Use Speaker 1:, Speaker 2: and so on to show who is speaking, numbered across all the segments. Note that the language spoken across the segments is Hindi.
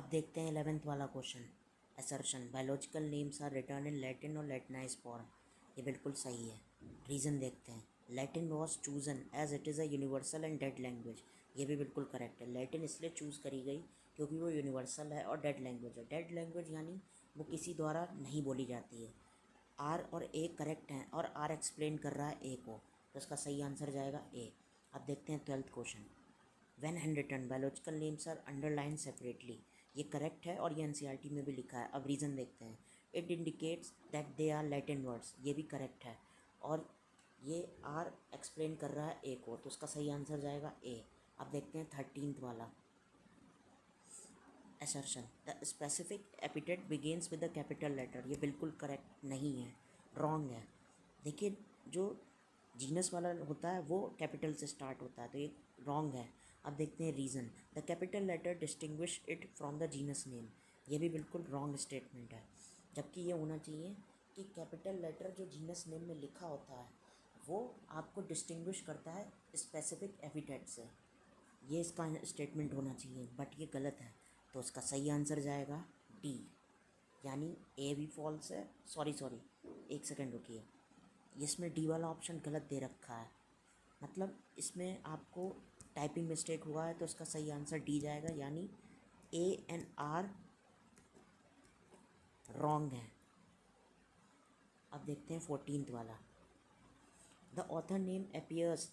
Speaker 1: अब देखते हैं 11th वाला question. Assertion biological names are written in Latin और लैटिनाइज फॉर्म। ये बिल्कुल सही है। रीज़न देखते हैं। Latin was chosen as it is a universal and dead language. ये भी बिल्कुल करेक्ट है। लैटिन इसलिए चूज़ करी गई क्योंकि वो यूनिवर्सल है और डेड लैंग्वेज है। डेड लैंग्वेज यानी वो किसी द्वारा नहीं बोली जाती है। आर और ए करेक्ट हैं और आर एक्सप्लेन कर रहा है ए को, तो इसका सही आंसर जाएगा ए। अब देखते हैं 12th question. When handwritten biological names are underline separately. ये करेक्ट है और ये एनसीईआरटी में भी लिखा है। अब रीज़न देखते हैं। It indicates that they are Latin words. ये भी करेक्ट है और ये आर एक्सप्लेन कर रहा है ए को, तो उसका सही आंसर जाएगा ए। अब देखते हैं 13th वाला। Assertion the specific epithet begins with the capital letter. ये बिल्कुल करेक्ट नहीं है, रॉन्ग है। देखिए, जो जीनस वाला होता है वो कैपिटल से स्टार्ट होता है, तो ये रॉन्ग है। अब देखते हैं reason. The capital letter distinguish it from the genus name. ये भी बिल्कुल रॉन्ग स्टेटमेंट है, जबकि ये होना चाहिए कि कैपिटल लेटर जो जीनस नेम में लिखा होता है वो आपको डिस्टिंग्विश करता है स्पेसिफिक एपिटेट से। ये इसका स्टेटमेंट होना चाहिए, बट ये गलत है, तो इसका सही आंसर जाएगा डी, यानी ए भी फॉल्स है। सॉरी सॉरी, एक सेकेंड रुकिए, इसमें डी वाला ऑप्शन गलत दे रखा है, मतलब इसमें आपको टाइपिंग मिस्टेक हुआ है, तो इसका सही आंसर डी जाएगा, यानी ए एंड आर रॉन्ग है। अब देखते हैं 14th वाला। The author name appears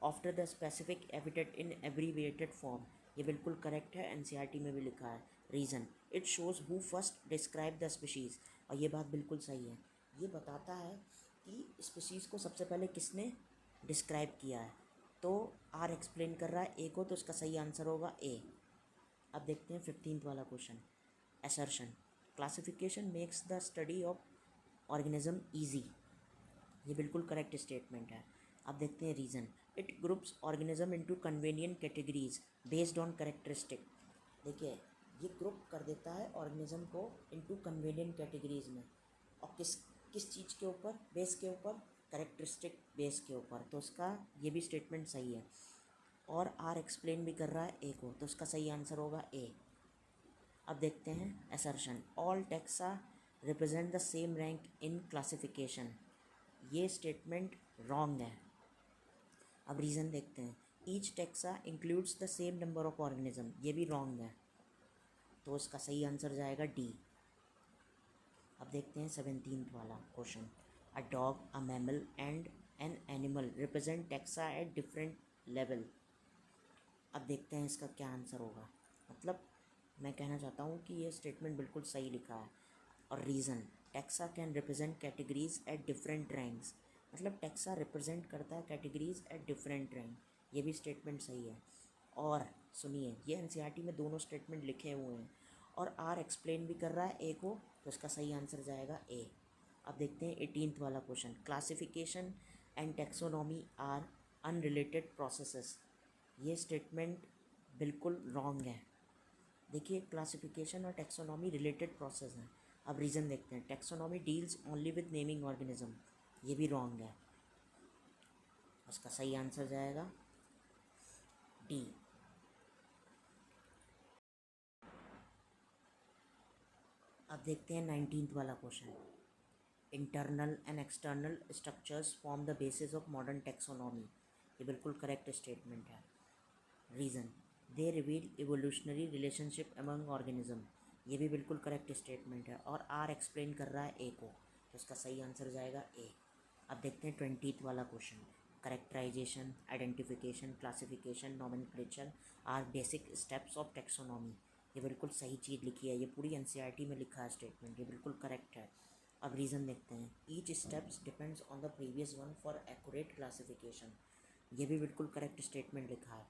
Speaker 1: after the specific epithet in abbreviated form. ये बिल्कुल करेक्ट है, एनसीईआरटी में भी लिखा है। Reason it shows who first describe the species. और ये बात बिल्कुल सही है, ये बताता है कि स्पीशीज़ को सबसे पहले किसने डिस्क्राइब किया है, तो आर एक्सप्लेन कर रहा है ए को, तो इसका सही आंसर होगा ए। अब देखते हैं 15th वाला question. Assertion classification makes the study of organism easy. ये बिल्कुल करेक्ट स्टेटमेंट है। अब देखते हैं reason. It groups organism into convenient categories based on characteristic. देखिए, ये ग्रुप कर देता है ऑर्गेनिज्म को इनटू कन्वेनियंट कैटेगरीज में, और किस किस चीज़ के ऊपर, बेस के ऊपर, करेक्टरिस्टिक बेस के ऊपर, तो उसका ये भी स्टेटमेंट सही है। और आर एक्सप्लेन भी कर रहा है ए को, तो उसका सही आंसर होगा ए। अब देखते हैं assertion all taxa represent the same rank in classification. ये स्टेटमेंट रॉन्ग है। अब रीज़न देखते हैं। Each taxa includes the same number of organism. ये भी रॉन्ग है, तो इसका सही आंसर जाएगा डी। अब देखते हैं 17th वाला question. A dog, a mammal and an animal represent taxa at different level. अब देखते हैं इसका क्या आंसर होगा। मतलब मैं कहना चाहता हूँ कि ये स्टेटमेंट बिल्कुल सही लिखा है। और reason taxa can represent categories at different ranks. मतलब टेक्सा रिप्रेजेंट करता है कैटेगरीज एट डिफरेंट रैंक। ये भी स्टेटमेंट सही है। और सुनिए, ये एनसीईआरटी में दोनों स्टेटमेंट लिखे हुए हैं और आर एक्सप्लेन भी कर रहा है ए को, तो इसका सही आंसर जाएगा ए। अब देखते हैं 18th वाला question. Classification and taxonomy are unrelated processes. ये स्टेटमेंट बिल्कुल रॉन्ग है। देखिए, क्लासिफिकेशन और टेक्सोनॉमी रिलेटेड प्रोसेस हैं। अब रीज़न देखते हैं। Taxonomy deals only with naming organism. ये भी रॉन्ग है, उसका सही आंसर जाएगा डी। अब देखते हैं 19th वाला question. Internal and external structures form the basis of modern taxonomy. ये बिल्कुल करेक्ट स्टेटमेंट है। Reason they reveal evolutionary relationship among organism. ये भी बिल्कुल करेक्ट स्टेटमेंट है और आर एक्सप्लेन कर रहा है ए को, तो इसका सही आंसर जाएगा ए। अब देखते हैं 20th वाला question. Characterisation, identification, classification, nomenclature are basic steps of taxonomy. ये बिल्कुल सही चीज़ लिखी है, ये पूरी एनसीईआरटी में लिखा है स्टेटमेंट, ये बिल्कुल करेक्ट है। अब रीज़न देखते हैं। Each steps depends on the previous one for accurate classification. ये भी बिल्कुल करेक्ट स्टेटमेंट लिखा है।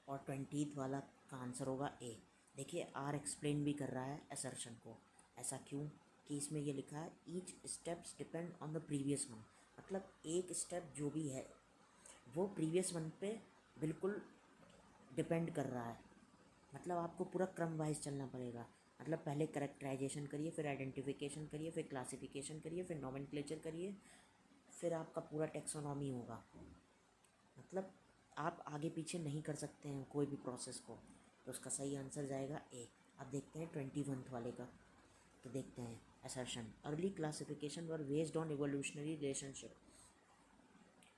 Speaker 1: और 20th वाला का आंसर होगा ए। देखिए, आर एक्सप्लेन भी कर रहा है असर्शन को। ऐसा क्यों कि इसमें ये लिखा है each steps depend on the previous one. मतलब एक स्टेप जो भी है वो प्रीवियस वन पे बिल्कुल डिपेंड कर रहा है। मतलब आपको पूरा क्रम वाइज चलना पड़ेगा। मतलब पहले करेक्टराइजेशन करिए, फिर आइडेंटिफिकेशन करिए, फिर क्लासिफिकेशन करिए, फिर नॉमेनक्लेचर करिए, फिर आपका पूरा टेक्सोनॉमी होगा। मतलब आप आगे पीछे नहीं कर सकते हैं कोई भी प्रोसेस को। तो उसका सही आंसर जाएगा ए। अब देखते हैं 21 वाले का। तो देखते हैं assertion early classification were based on evolutionary relationship.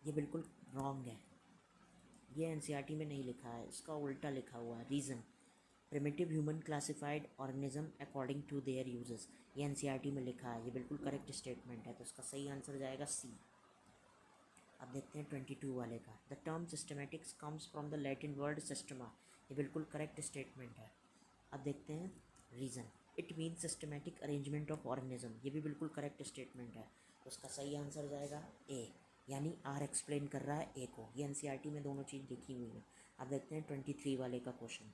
Speaker 1: ये बिल्कुल रॉन्ग है, ये एनसीईआरटी में नहीं लिखा है, इसका उल्टा लिखा हुआ है। Reason primitive human classified organism according to their uses, ये एनसीईआरटी में लिखा है, ये बिल्कुल करेक्ट स्टेटमेंट है, तो इसका सही आंसर जाएगा सी। अब देखते हैं 22 वाले का। The term systematics comes from the Latin word Systema, ये बिल्कुल करेक्ट स्टेटमेंट है। अब देखते हैं reason it mean systematic arrangement of organism, ये भी बिल्कुल करेक्ट स्टेटमेंट है, तो उसका सही आंसर जाएगा ए, यानी आर एक्सप्लेन कर रहा है ए को। ये एनसीईआरटी में दोनों चीज़ लिखी हुई है। अब देखते हैं 23 वाले का क्वेश्चन,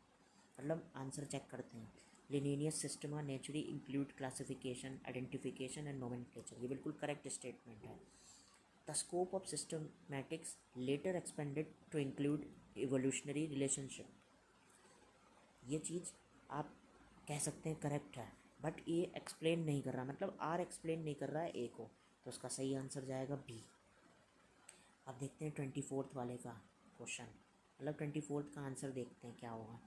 Speaker 1: मतलब आंसर चेक करते हैं। Linnaeus Systema Naturae include classification, identification and nomenclature, ये बिल्कुल करेक्ट स्टेटमेंट है। The scope of systematics later expanded to include evolutionary relationship, ये चीज़ आप कह सकते हैं करेक्ट है, बट ये एक्सप्लेन नहीं कर रहा, मतलब आर एक्सप्लेन नहीं कर रहा है ए को, तो उसका सही आंसर जाएगा बी। अब देखते हैं 24 वाले का क्वेश्चन, मतलब 24 का आंसर देखते हैं क्या होगा।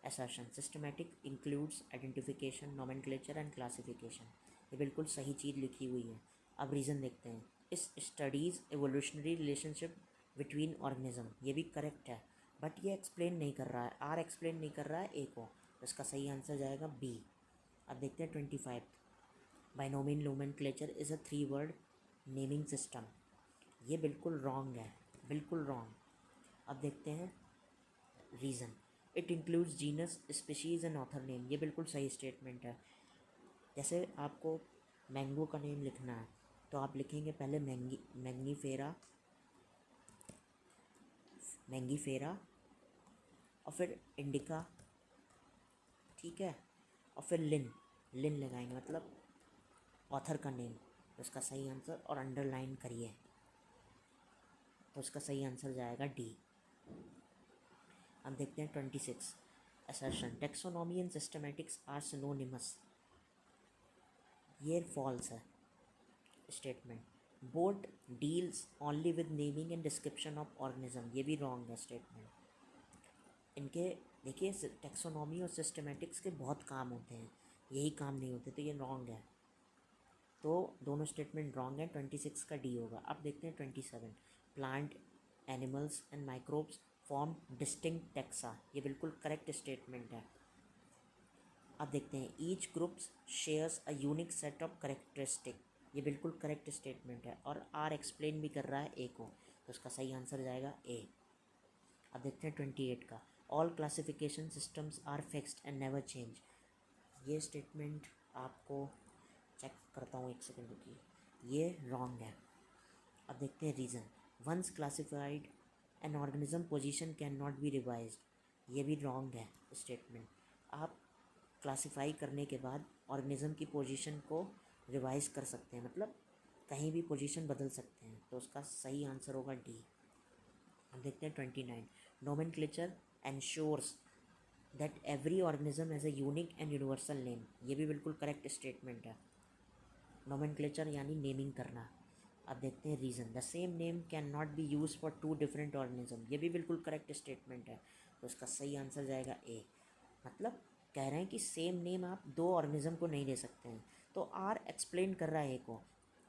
Speaker 1: Assertion systematic includes identification, nomenclature and classification, ये बिल्कुल सही चीज़ लिखी हुई है। अब रीज़न देखते हैं। इस studies evolutionary relationship between organism, ये भी करेक्ट है, बट ये एक्सप्लेन नहीं कर रहा है, आर एक्सप्लेन नहीं कर रहा है ए को, तो इसका सही आंसर जाएगा बी। अब देखते हैं 25। Binomial nomenclature is a 3 word naming system, ये बिल्कुल रॉन्ग है, बिल्कुल रॉन्ग। अब देखते हैं reason it includes genus, species and author name, ये बिल्कुल सही स्टेटमेंट है। जैसे आपको मैंगो का नेम लिखना है तो आप लिखेंगे पहले मैंगीफेरा, मैंगीफेरा और फिर इंडिका, ठीक है, और फिर लिन लगाएंगे, मतलब ऑथर का नेम, तो इसका सही आंसर, और अंडरलाइन करिए, तो इसका सही आंसर जाएगा डी। अब देखते हैं 26। Assertion taxonomy and systematics are synonymous, ये फॉल्स है statement. Both deals only with naming and description of organism, ये भी रॉन्ग है स्टेटमेंट। इनके देखिए टेक्सोनॉमी और सिस्टमैटिक्स के बहुत काम होते हैं, यही काम नहीं होते, तो ये रॉन्ग है, तो दोनों स्टेटमेंट रॉन्ग है। 26 का डी होगा। अब देखते हैं 27। Plant, animals and microbes form distinct taxa, ये बिल्कुल करेक्ट स्टेटमेंट है। अब देखते हैं each groups shares a unique set of characteristic, ये बिल्कुल करेक्ट स्टेटमेंट है, और आर एक्सप्लेन भी कर रहा है ए को, तो उसका सही आंसर जाएगा ए। अब देखते हैं 28 का। All classification systems are fixed and never change, ये स्टेटमेंट आपको चेक करता हूँ, एक सेकेंड रुकिए, ये रॉन्ग है। अब देखते हैं reason once classified an organism position can not be revised, ये भी रॉन्ग है स्टेटमेंट। आप क्लासिफाई करने के बाद ऑर्गेनिज्म की पोजीशन को रिवाइज कर सकते हैं, मतलब कहीं भी पोजीशन बदल सकते हैं, तो उसका सही आंसर होगा डी। अब देखते हैं 29। Nomenclature ensures that every organism has a unique and universal name, ये भी बिल्कुल करेक्ट स्टेटमेंट है। नोमेनक्लेचर यानी नेमिंग करना। अब देखते हैं reason the same name can not B use for 2 different organism, ये भी बिल्कुल करेक्ट स्टेटमेंट है, तो इसका सही आंसर जाएगा ए। मतलब कह रहे हैं कि सेम नेम आप 2 ऑर्गेनिज्म को नहीं दे सकते हैं, तो आर एक्सप्लेन कर रहा है ए को,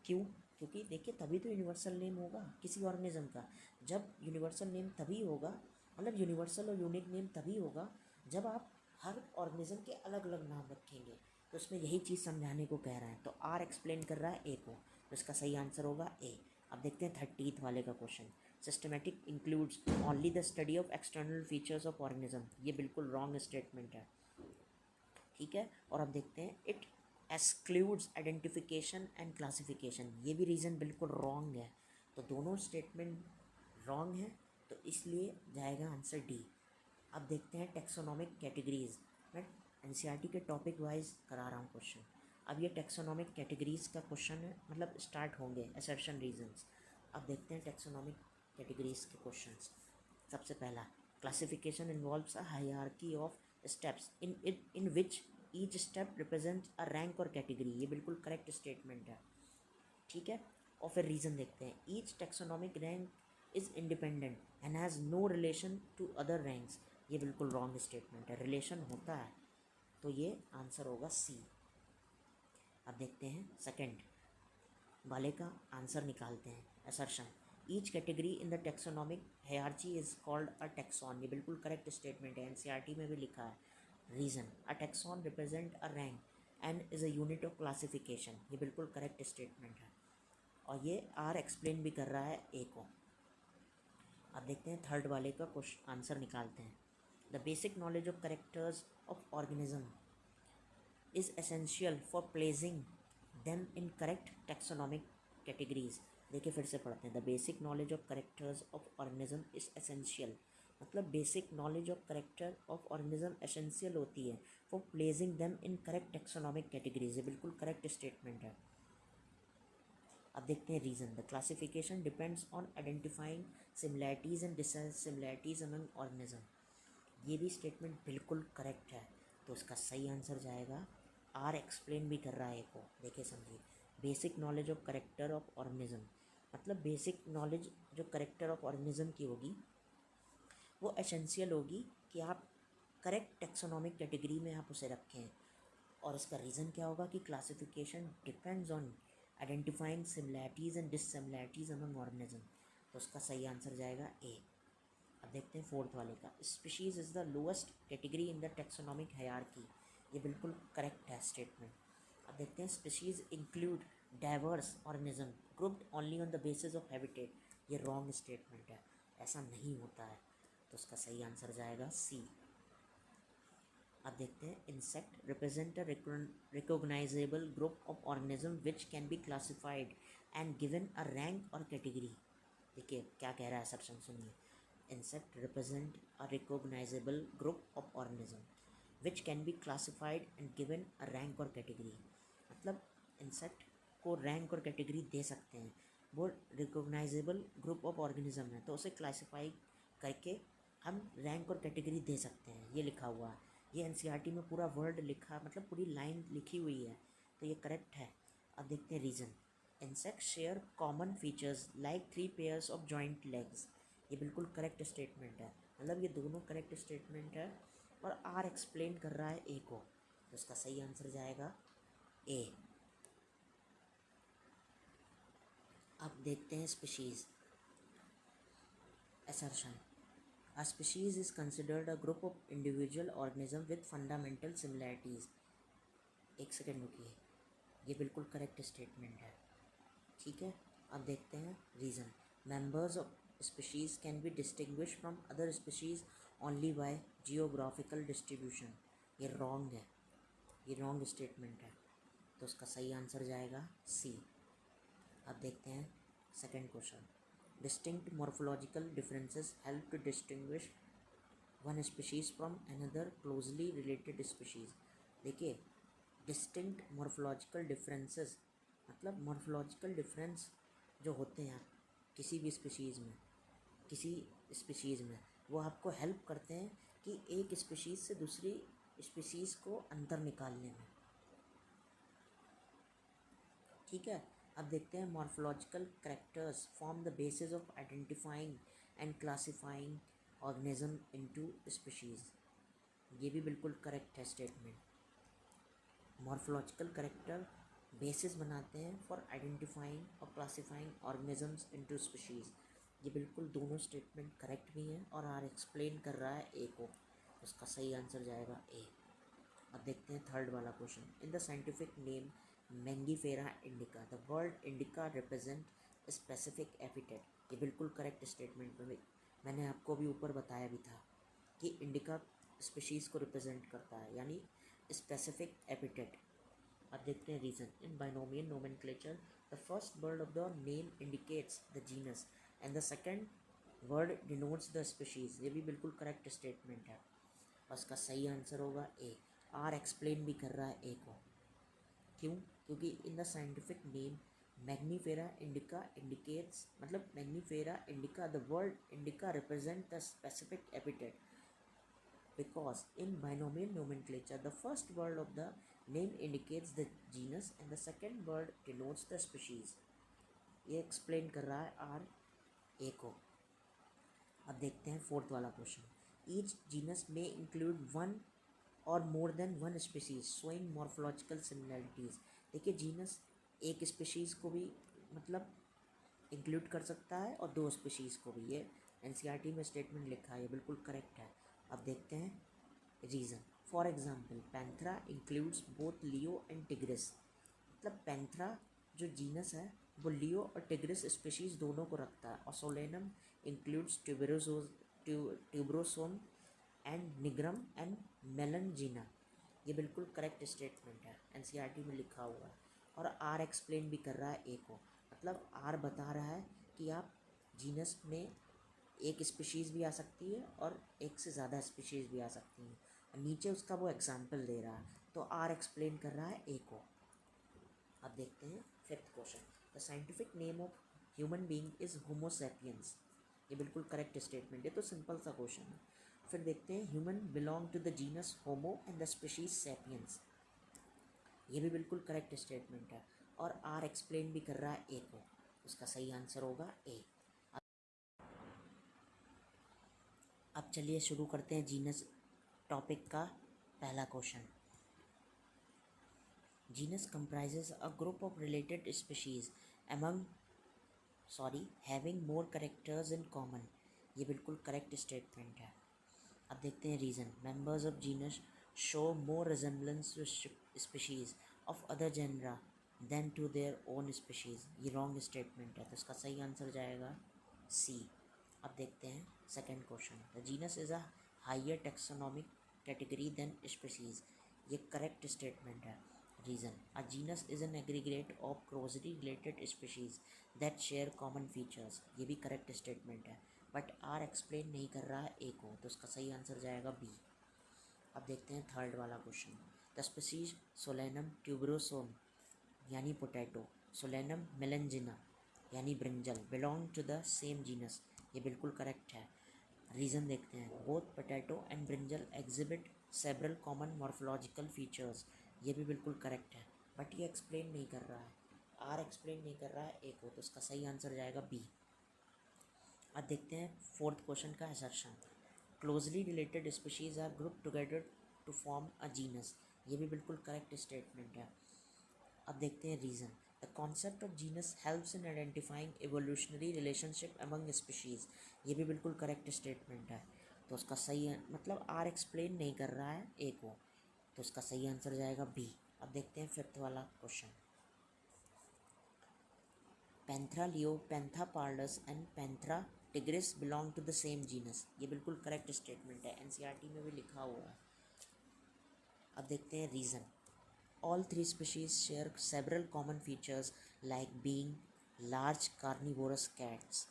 Speaker 1: क्यों, क्योंकि देखिए तभी तो यूनिवर्सल नेम होगा किसी ऑर्गेनिज्म का, जब यूनिवर्सल नेम तभी होगा, मतलब यूनिवर्सल और यूनिक नेम तभी होगा जब आप हर ऑर्गेनिज्म के अलग अलग नाम रखेंगे, तो उसमें यही चीज़ समझाने को कह रहा है, तो आर एक्सप्लेन कर रहा है ए को, तो इसका सही आंसर होगा ए। अब देखते हैं 30th वाले का question. Systematic includes only the study of external features of organism, ये बिल्कुल रॉन्ग स्टेटमेंट है, ठीक है। और अब देखते हैं it excludes identification and classification, ये भी रीज़न बिल्कुल रॉन्ग है, तो दोनों स्टेटमेंट रॉन्ग है, तो इसलिए जाएगा आंसर डी। अब देखते हैं टेक्सोनॉमिक कैटेगरीज, मैं एनसीईआरटी के टॉपिक वाइज करा रहा हूँ क्वेश्चन। अब ये टेक्सोनॉमिक कैटेगरीज का क्वेश्चन है, मतलब स्टार्ट होंगे असर्शन रीजंस। अब देखते हैं टेक्सोनॉमिक कैटेगरीज के क्वेश्चंस। सबसे पहला classification involves a hierarchy of steps in which each step represents a rank और कैटेगरी, ये बिल्कुल करेक्ट स्टेटमेंट है, ठीक है। और फिर रीज़न देखते हैं each taxonomic rank is independent and has no relation to other ranks, ये बिल्कुल रॉन्ग स्टेटमेंट है। रिलेशन होता है तो ये आंसर होगा सी। अब देखते हैं सेकंड वाले का आंसर निकालते हैं। Assertion, each category in the taxonomic hierarchy is called a taxon. ये बिल्कुल करेक्ट स्टेटमेंट है, एनसीईआरटी में भी लिखा है। Reason, a taxon represent a rank and is a unit of classification. ये बिल्कुल करेक्ट स्टेटमेंट है और ये आर एक्सप्लेन भी कर रहा है ए को। अब देखते हैं थर्ड वाले का क्वेश्चन आंसर निकालते हैं। The basic knowledge of characters of organism is essential for placing them in correct taxonomic categories। देखिए फिर से पढ़ते हैं। The basic knowledge of characters of organism is essential, मतलब basic knowledge of character of organism essential होती है for placing them in correct taxonomic categories. ये बिल्कुल करेक्ट स्टेटमेंट है। अब देखते हैं reason, the classification depends on identifying similarities and dissimilarities among organism. ये भी स्टेटमेंट बिल्कुल करेक्ट है, तो इसका सही आंसर जाएगा आर एक्सप्लेन भी कर रहा है को। देखिए समझिए, basic knowledge of character of organism, मतलब बेसिक नॉलेज जो करेक्टर ऑफ ऑर्गेनिज्म की होगी वो एसेंशियल होगी कि आप करेक्ट टेक्सोनॉमिक कैटेगरी में आप उसे रखें। और इसका रीज़न क्या होगा कि classification depends on identifying similarities and dissimilarities among organism, तो उसका सही आंसर जाएगा ए। अब देखते हैं फोर्थ वाले का। Species is the lowest category in the taxonomic hierarchy. ये बिल्कुल करेक्ट है स्टेटमेंट। अब देखते हैं species include diverse organism grouped only on the basis of habitat. ये रॉन्ग स्टेटमेंट है, ऐसा नहीं होता है, तो उसका सही आंसर जाएगा सी। अब देखते हैं insect represent a recognisable group of organism which can be classified and given a rank और कैटेगरी। देखिए क्या कह रहा है सेक्शन, सुनिए। Insect represent a recognisable group of organism which can be classified and given a rank और कैटेगरी, मतलब इंसेक्ट को रैंक और कैटेगरी दे सकते हैं। वो रिकॉग्नाइजेबल ग्रुप ऑफ ऑर्गेनिज्म है तो उसे क्लासिफाई करके हम रैंक और कैटेगरी दे सकते हैं, ये लिखा हुआ है। ये एनसीईआरटी में पूरा वर्ड लिखा, मतलब पूरी लाइन लिखी हुई है, तो ये करेक्ट है। अब देखते हैं reason, insects share common features like 3 pairs of joint legs. ये बिल्कुल करेक्ट स्टेटमेंट है, मतलब ये दोनों करेक्ट स्टेटमेंट है और आर एक्सप्लेन कर रहा है ए को, तो इसका सही आंसर जाएगा ए। अब देखते हैं species. assertion, a species is considered a group of individual organisms with fundamental similarities। एक सेकेंड रुकिए, ये बिल्कुल करेक्ट स्टेटमेंट है, ठीक है। अब देखते हैं reason, members of species can be distinguish from other species only by geographical distribution. ये रॉन्ग है, ये रॉन्ग स्टेटमेंट है, तो उसका सही आंसर जाएगा सी। अब देखते हैं second question, distinct morphological differences help to distinguish one species from another closely related species. देखिए डिस्टिंक्ट मॉर्फोलॉजिकल डिफरेंसेस, मतलब मॉर्फोलॉजिकल डिफरेंस जो होते हैं किसी भी स्पीशीज़ में, किसी स्पीशीज़ में, वो आपको हेल्प करते हैं कि एक स्पीशीज़ से दूसरी स्पीशीज़ को अंतर निकालने में, ठीक है। अब देखते हैं morphological characters form the basis of identifying and classifying organism into species. ये भी बिल्कुल करेक्ट है स्टेटमेंट। मॉर्फोलॉजिकल कैरेक्टर बेसिस बनाते हैं फॉर आइडेंटिफाइंग और क्लासिफाइंग ऑर्गेनिजम्स इनटू स्पीशीज़। ये बिल्कुल दोनों स्टेटमेंट करेक्ट भी हैं और आर एक्सप्लेन कर रहा है ए को, उसका सही आंसर जाएगा ए। अब देखते हैं थर्ड वाला question, in the scientific name Mangifera indica the word indica represent specific epithet. ये बिल्कुल करेक्ट स्टेटमेंट में मैंने आपको अभी ऊपर बताया भी था कि इंडिका स्पीशीज़ को रिप्रेजेंट करता है, यानी स्पेसिफिक एपिटेट। अब देखते हैं reason, in binomial nomenclature the first word of the name indicates the genus and the second word denotes the species. ये भी बिल्कुल करेक्ट स्टेटमेंट है, और इसका सही आंसर होगा ए। आर एक्सप्लेन भी कर रहा है ए को, क्यों? क्योंकि in the scientific name Mangifera indica indicates, मतलब Mangifera indica the word indica represent the specific epithet because in binomial nomenclature the first word of the name indicates the genus and the second word denotes the species। ये एक्सप्लेन कर रहा है आर ए को। अब देखते हैं फोर्थ वाला क्वेश्चन, ईच जीनस में इंक्लूड वन और more than one species showing morphological similarities. देखिए जीनस एक स्पीशीज़ को भी मतलब इंक्लूड कर सकता है और दो स्पीशीज़ को भी। ये एनसीईआरटी में स्टेटमेंट लिखा है, ये बिल्कुल करेक्ट है। अब देखते हैं reason. For example Panthera includes both Leo and tigris. मतलब पैंथरा जो जीनस है वो लियो और टिग्रिस स्पीशीज़ दोनों को रखता है। और Solanum includes tuberosum and nigrum and melongena. ये बिल्कुल करेक्ट स्टेटमेंट है, एनसीईआरटी में लिखा हुआ है। और आर एक्सप्लेन भी कर रहा है ए को, मतलब आर बता रहा है कि आप जीनस में एक स्पीशीज़ भी आ सकती है और एक से ज़्यादा स्पीशीज़ भी आ सकती हैं। और नीचे उसका वो एग्जाम्पल दे रहा है, तो आर एक्सप्लेन कर रहा है ए को। अब देखते हैं fifth question. The scientific name of human being is Homo sapiens. ये बिल्कुल करेक्ट स्टेटमेंट है, तो सिंपल सा क्वेश्चन है। फिर देखते हैं human belong to the genus Homo and the species sapiens. ये भी बिल्कुल करेक्ट स्टेटमेंट है। और आर एक्सप्लेन भी कर रहा है ए को, उसका सही आंसर होगा ए। अब चलिए शुरू करते हैं जीनस टॉपिक का पहला question. Genus comprises a group of related species among having more characters in common। ये बिल्कुल करेक्ट स्टेटमेंट है। अब देखते हैं reason. Members of genus show more resemblance to species of other genera than to their own species. ये रॉन्ग स्टेटमेंट है, तो इसका सही आंसर जाएगा सी। अब देखते हैं second question. The genus is a higher taxonomic category than species. ये करेक्ट स्टेटमेंट है। Reason. A genus is an aggregate of closely related species that share common features. ये भी करेक्ट स्टेटमेंट है, बट आर एक्सप्लेन नहीं कर रहा है ए को, तो उसका सही आंसर जाएगा बी। अब देखते हैं थर्ड वाला question. The species Solanum tuberosum यानी पोटैटो, सोलेनम मेलेंजिना यानी brinjal belong to the same genus. ये बिल्कुल करेक्ट है। रीज़न देखते हैं। Both potato and brinjal exhibit several common morphological features. ये भी बिल्कुल करेक्ट है, बट ये एक्सप्लेन नहीं कर रहा है, आर एक्सप्लेन नहीं कर रहा है ए को, तो उसका सही आंसर जाएगा बी। अब देखते हैं फोर्थ क्वेश्चन का assertion. Closely related species are group together to form a genus. ये भी बिल्कुल करेक्ट स्टेटमेंट है। अब देखते हैं reason. The concept of genus helps in identifying evolutionary relationship among species. ये भी बिल्कुल करेक्ट स्टेटमेंट है, तो उसका सही है, मतलब आर एक्सप्लेन नहीं कर रहा है ए को, तो उसका सही आंसर जाएगा बी। अब देखते हैं फिफ्थ वाला question. Panthera leo, Panthera pardus and Panthera tigris belong to the same genus. ये बिल्कुल करेक्ट स्टेटमेंट है, एनसीईआरटी में भी लिखा हुआ है। अब देखते हैं reason. All three species share several common features like being large carnivorous cats।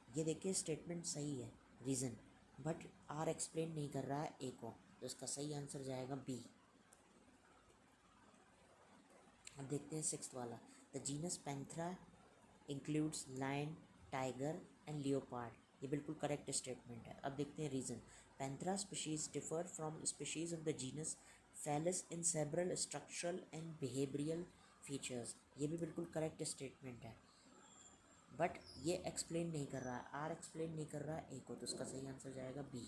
Speaker 1: ये देखिए स्टेटमेंट सही है, रीज़न, बट आर एक्सप्लेन नहीं कर रहा है ए को, तो इसका सही आंसर जाएगा बी। अब देखते हैं सिक्स्थ वाला। The genus Panthera includes lion, tiger and leopard. ये बिल्कुल करेक्ट स्टेटमेंट है। अब देखते हैं reason. Panthera species differ from species of the genus Felis in several structural and behavioural features. ये भी बिल्कुल करेक्ट स्टेटमेंट है, बट ये एक्सप्लेन नहीं कर रहा है, आर एक्सप्लेन नहीं कर रहा है ए को, तो उसका सही आंसर जाएगा बी।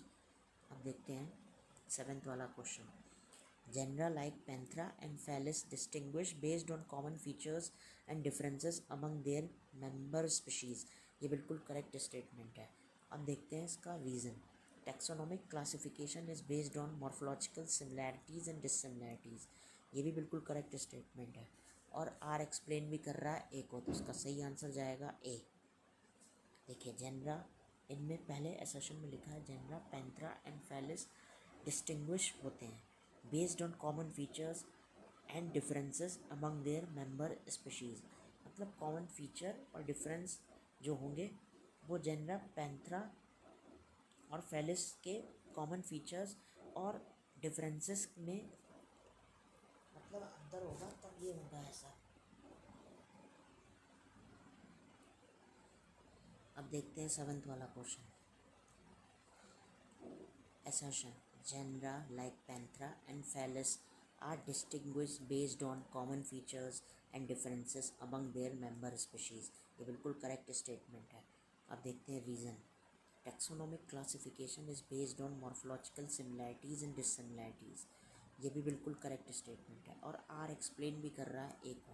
Speaker 1: अब देखते हैं सेवेंथ वाला question. Genera like Panthera and Felis distinguish based on common features and differences among their member species। ये बिल्कुल करेक्ट स्टेटमेंट है। अब देखते हैं इसका reason. Taxonomic classification is based on morphological similarities and dissimilarities। ये भी बिल्कुल करेक्ट स्टेटमेंट है, और आर एक्सप्लेन भी कर रहा है ए को, तो उसका सही आंसर जाएगा ए। देखिए जेनरा, इनमें पहले एसेशन में लिखा है genera Panthera and Felis distinguish होते हैं based on common features and differences among their member species. मतलब कॉमन फीचर और डिफरेंस जो होंगे वो जेनरा पैंथरा और फेलिस के कॉमन फीचर्स और डिफरेंसेस में मतलब अंतर होगा, तब ये होगा ऐसा। अब देखते हैं सेवन्थ वाला question. Assertion. Genera like Panthera and Felis are distinguished based on common features and differences among their member species। ये बिल्कुल करेक्ट स्टेटमेंट है। अब देखते हैं reason. Taxonomic classification is based on morphological similarities and dissimilarities, ये भी बिल्कुल करेक्ट स्टेटमेंट है। और आर एक्सप्लेन भी कर रहा है ए को,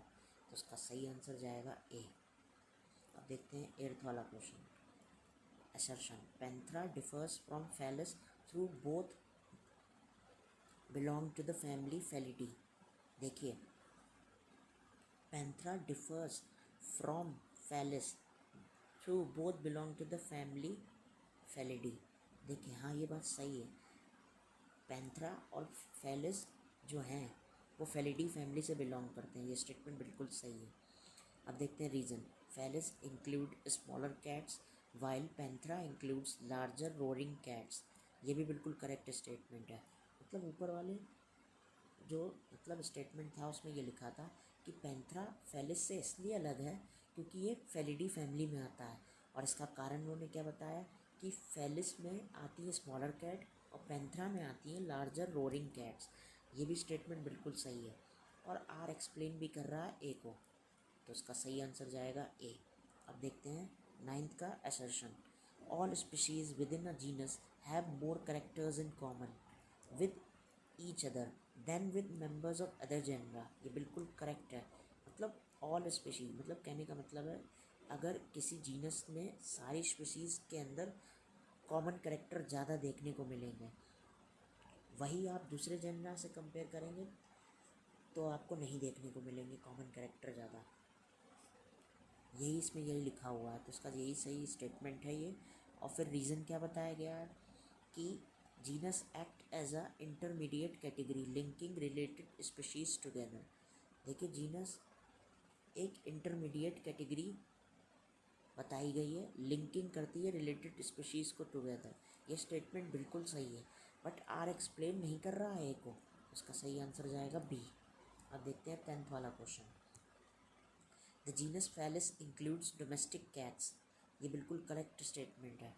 Speaker 1: तो उसका सही आंसर जाएगा ए। अब देखते हैं 8th वाला question. assertion Panthera differs from Felis through both belong to the family Felidae। देखिए Panthera differs from Felis through both belong to the family Felidae। देखिए हाँ ये बात सही है, पैंथरा और फेलिस जो हैं वो फेलिडी फैमिली से बिलोंग करते हैं, ये स्टेटमेंट बिल्कुल सही है। अब देखते हैं reason. Felis include smaller cats while Panthera includes larger roaring cats, ये भी बिल्कुल करेक्ट स्टेटमेंट है। मतलब ऊपर वाले जो मतलब स्टेटमेंट था उसमें ये लिखा था कि पैंथरा फेलिस से इसलिए अलग है क्योंकि ये फेलिडी फैमिली में आता है, और इसका कारण उन्होंने क्या बताया कि फेलिस में आती है स्मॉलर कैट और पैंथरा में आती हैं लार्जर रोरिंग कैट्स, ये भी स्टेटमेंट बिल्कुल सही है। और आर एक्सप्लेन भी कर रहा है ए को, तो इसका सही आंसर जाएगा ए। अब देखते हैं 9th का assertion. All species with in a genus have more characters in common with each other than with members of other genre, ये बिल्कुल करेक्ट है। मतलब ऑल स्पीशीज मतलब कहने का मतलब है अगर किसी जीनस में सारी स्पीशीज़ के अंदर कॉमन करेक्टर ज़्यादा देखने को मिलेंगे, वही आप दूसरे जेनरा से कंपेयर करेंगे तो आपको नहीं देखने को मिलेंगे कॉमन करेक्टर ज़्यादा, यही इसमें यही लिखा हुआ है, तो इसका यही सही स्टेटमेंट है ये। और फिर रीज़न क्या बताया गया है कि genus act as a intermediate category linking related species together. देखिए जीनस एक इंटरमीडिएट कैटेगरी बताई गई है, लिंकिंग करती है रिलेटेड स्पीशीज़ को टुगेदर, ये स्टेटमेंट बिल्कुल सही है। बट आर एक्सप्लेन नहीं कर रहा है ए को, उसका सही आंसर जाएगा बी। अब देखते हैं 10th वाला question. The genus Felis includes domestic cats, ये बिल्कुल करेक्ट स्टेटमेंट है।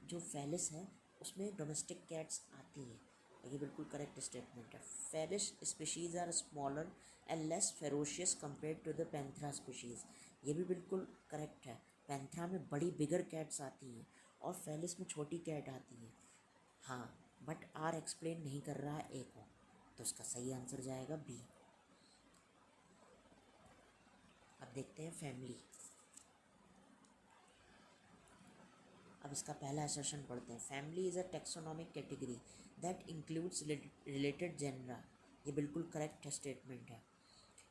Speaker 1: जो फेलिस है उसमें डोमेस्टिक कैट्स आती हैं, ये बिल्कुल करेक्ट स्टेटमेंट है। Felis species are smaller and less ferocious compare to the Panthera species, ये भी बिल्कुल करेक्ट है। पैंथरा में बड़ी बिगर कैट्स आती हैं और फेलिस में छोटी कैट आती है, हाँ, बट आर एक्सप्लेन नहीं कर रहा है ए को, तो उसका सही आंसर जाएगा बी। अब देखते हैं फैमिली। अब इसका पहला असर्शन पढ़ते हैं। Family is a taxonomic category that includes related genera, ये बिल्कुल करेक्ट स्टेटमेंट है।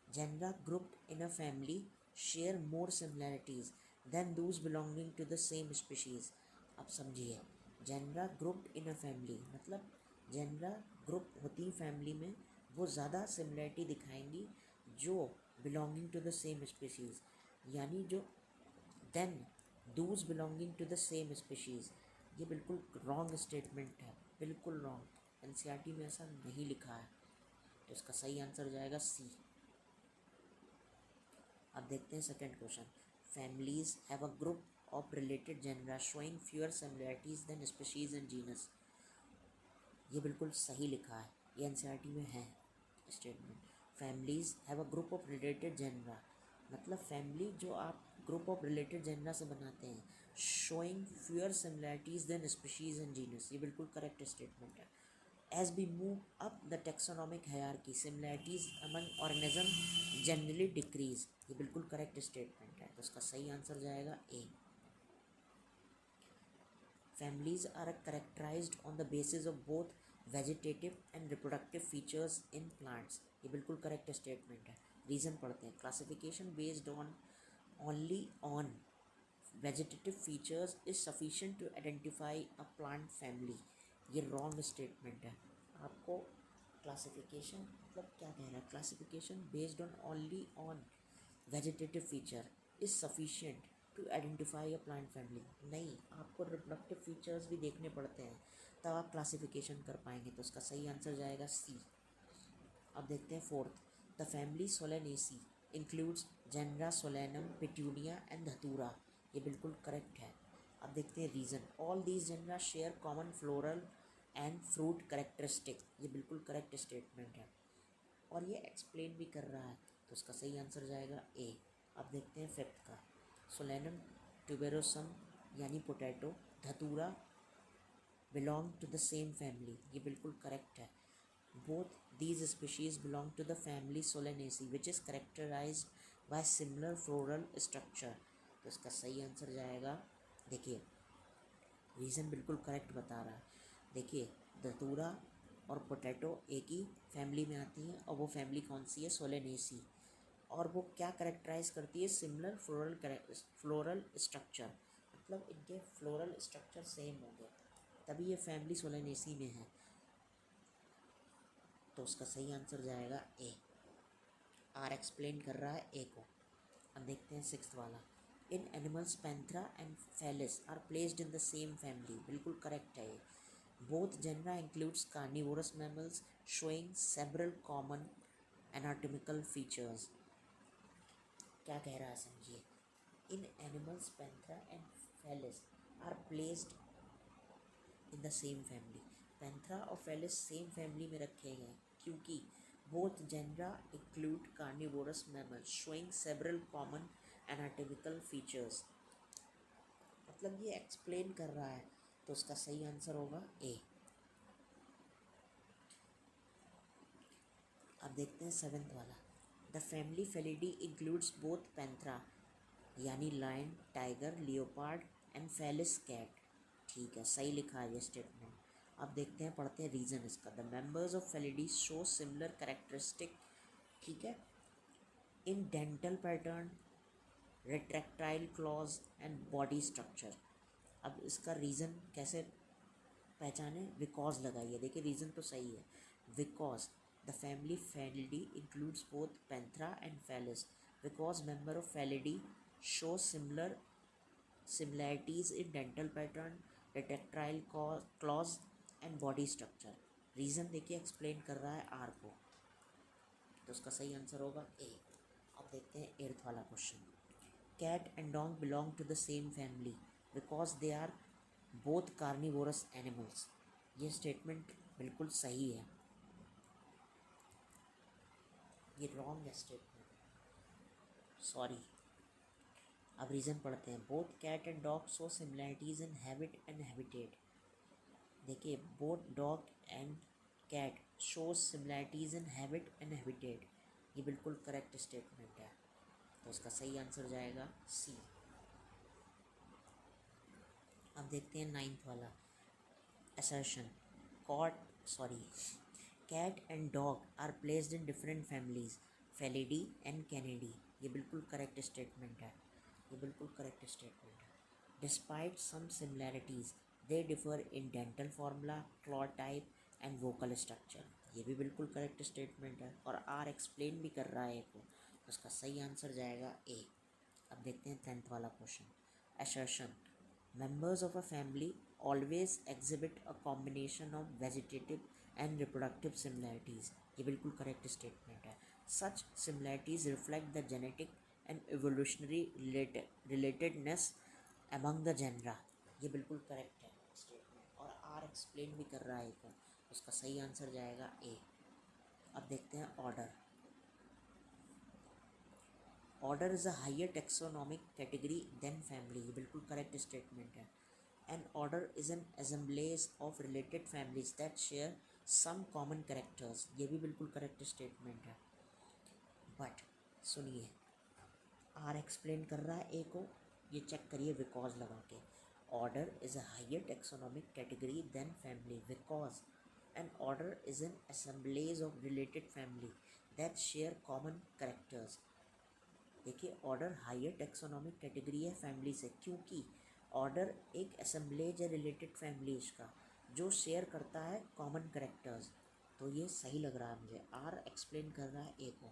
Speaker 1: Genera grouped in a family share more similarities than those belonging to the same species. अब समझिए, genera grouped in a family मतलब जेनरा ग्रुप होती फैमिली में वो ज़्यादा सिमिलैरिटी दिखाएंगी जो belonging to the same species, यानी जो than those belonging to the same species, ये बिल्कुल रॉन्ग स्टेटमेंट है, बिल्कुल रॉन्ग। एनसीईआरटी में ऐसा नहीं लिखा है, तो इसका सही आंसर जाएगा सी। अब देखते हैं second question. Families have a group of related genera showing fewer similarities than species and genus, ये बिल्कुल सही लिखा है, ये एनसीईआरटी में है statement. Families have a group of related genera मतलब फैमिली जो आप ग्रुप ऑफ रिलेटेड जेनरा से बनाते हैं, showing fewer similarities than species and genus, ये बिल्कुल करेक्ट स्टेटमेंट है। As we move up the taxonomic hierarchy, similarities among organisms generally decrease, ये बिल्कुल करेक्ट स्टेटमेंट है, तो इसका सही आंसर जाएगा ए। Families are characterized on the basis of both vegetative and reproductive features in plants, ये बिल्कुल करेक्ट स्टेटमेंट है। रीज़न पढ़ते हैं। Classification based on only on vegetative features is sufficient to identify a plant family, ये रॉन्ग स्टेटमेंट है। आपको क्लासिफिकेशन मतलब क्या कह रहा है, classification based on only on vegetative feature is sufficient to identify a plant family, नहीं, आपको रिप्रोडक्टिव फीचर्स भी देखने पड़ते हैं तब आप क्लासिफिकेशन कर पाएंगे, तो उसका सही आंसर जाएगा सी। अब देखते हैं 4th। The family Solanaceae includes genera Solanum Petunia and Datura, ये बिल्कुल करेक्ट है। अब देखते हैं reason. All these genera share common floral and fruit characteristic, ये बिल्कुल करेक्ट स्टेटमेंट है और ये एक्सप्लेन भी कर रहा है, तो उसका सही आंसर जाएगा ए। अब देखते हैं 5th का। सोलेनम ट्यूबेरोसम यानी potato, Datura belong to the same family, ये बिल्कुल करेक्ट है। Both these species belong to the family Solanaceae which is characterised by similar floral structure. तो इसका सही आंसर जाएगा, देखिए रीज़न बिल्कुल करेक्ट बता रहा है। देखिए धतूरा और पोटैटो एक ही फैमिली में आती हैं और वो फैमिली कौन सी है, सोलेनेसी, और वो क्या करेक्टराइज करती है, सिमिलर फ्लोरल स्ट्रक्चर, मतलब इनके फ्लोरल स्ट्रक्चर सेम होंगे तभी ये फैमिली सोलेनेसी में है। तो उसका सही आंसर जाएगा ए। आर एक्सप्लेन कर रहा है ए को। अब देखते हैं सिक्स्थ वाला। In animals Panthera and Felis are placed in the same family, बिल्कुल करेक्ट है ये। Both genera includes carnivorous mammals showing several common anatomical features. क्या कह रहा है समझिए। In animals Panthera and Felis are placed in the same family, Panthera और फेलिस सेम फैमिली में रखे गए क्योंकि both genera include carnivorous mammals showing several common anatomical features, मतलब ये एक्सप्लेन कर रहा है। तो उसका सही आंसर होगा ए। अब देखते हैं सेवेंथ वाला। The family Felidae includes both Panthera यानी lion, tiger, leopard and Felis cat. ठीक है, सही लिखा है ये स्टेटमेंट। अब देखते हैं, पढ़ते हैं रीज़न इसका। The members of Felidae show similar characteristic, ठीक है, in dental pattern, retractile claws and body structure. अब इसका रीज़न कैसे पहचाने, बिकॉज लगाइए। देखिए रीज़न तो सही है, because the family Felidae includes both Panthera and Felis, because member of Felidae show similarities in dental pattern, retractile claws and body structure। Reason देखिए एक्सप्लेन कर रहा है आर को, तो उसका सही आंसर होगा ए। अब देखते हैं एर्थ वाला question. Cat and dog belong to the same family because they are both carnivorous animals. ये स्टेटमेंट बिल्कुल सही है, ये रॉन्ग है स्टेटमेंट, सॉरी। अब रीज़न पढ़ते हैं। Both cat and dog show similarities in habit and habitat. देखिए both dog and cat show similarities in habit and habitat, ये बिल्कुल करेक्ट स्टेटमेंट है। तो उसका सही आंसर जाएगा सी। अब देखते हैं नाइन्थ वाला assertion। Cat and dog are placed in different families, Felidae and Canidae. ये बिल्कुल करेक्ट स्टेटमेंट है, ये बिल्कुल करेक्ट स्टेटमेंट है। Despite some similarities they differ in dental formula, claw type and vocal structure. ये भी बिल्कुल करेक्ट स्टेटमेंट है और आर एक्सप्लेन भी कर रहा है को, तो उसका सही आंसर जाएगा ए। अब देखते हैं 10th वाला question. assertion। Members of a family always exhibit a combination of vegetative and reproductive similarities। ये बिल्कुल करेक्ट स्टेटमेंट है। Such similarities reflect the genetic and evolutionary relatedness among the genera। ये बिल्कुल करेक्ट है स्टेटमेंट और आर एक्सप्लेन भी कर रहा है को, उसका सही आंसर जाएगा ए। अब देखते हैं order. Order is a higher taxonomic category than family, ये बिल्कुल करेक्ट स्टेटमेंट है। An order is an assemblage of related families that share some common characters, ये भी बिल्कुल करेक्ट स्टेटमेंट है। बट सुनिए, आर एक्सप्लेन कर रहा है ए को, ये चेक करिए बिकॉज लगा के। Order is a higher taxonomic category than family because an order is an assemblage of related family that share common characters. देखिए ऑर्डर हायर टेक्सोनॉमिक कैटेगरी है फैमिली से क्योंकि ऑर्डर एक असेंबलेज है रिलेटेड फैमिलीज का जो शेयर करता है कॉमन करेक्टर्स। तो ये सही लग रहा है मुझे, आर एक्सप्लेन कर रहा है ए को।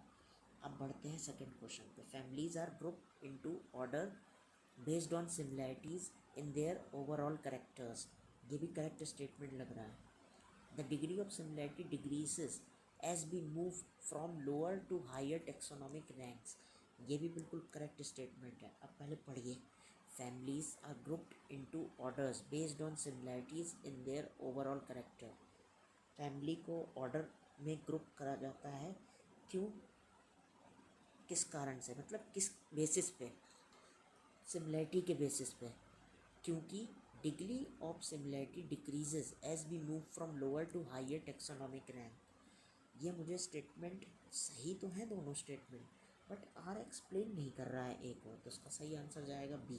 Speaker 1: अब बढ़ते हैं सेकंड क्वेश्चन पे। Families are group into order based on similarities in their overall characters, ये भी करेक्ट स्टेटमेंट लग रहा है। The degree of similarity decreases as we move from lower to higher taxonomic ranks, ये भी बिल्कुल करेक्ट स्टेटमेंट है। अब पहले पढ़िए। Families are grouped into orders based on similarities in their overall character. Family को ऑर्डर में ग्रुप करा जाता है, क्यों, किस कारण से, मतलब किस बेसिस पे, सिमिलैरिटी के बेसिस पे। क्योंकि degree of similarity decreases as we move from lower to higher taxonomic rank. ये मुझे स्टेटमेंट सही तो है दोनों स्टेटमेंट, बट आर एक्सप्लेन नहीं कर रहा है एक और, तो उसका सही आंसर जाएगा B.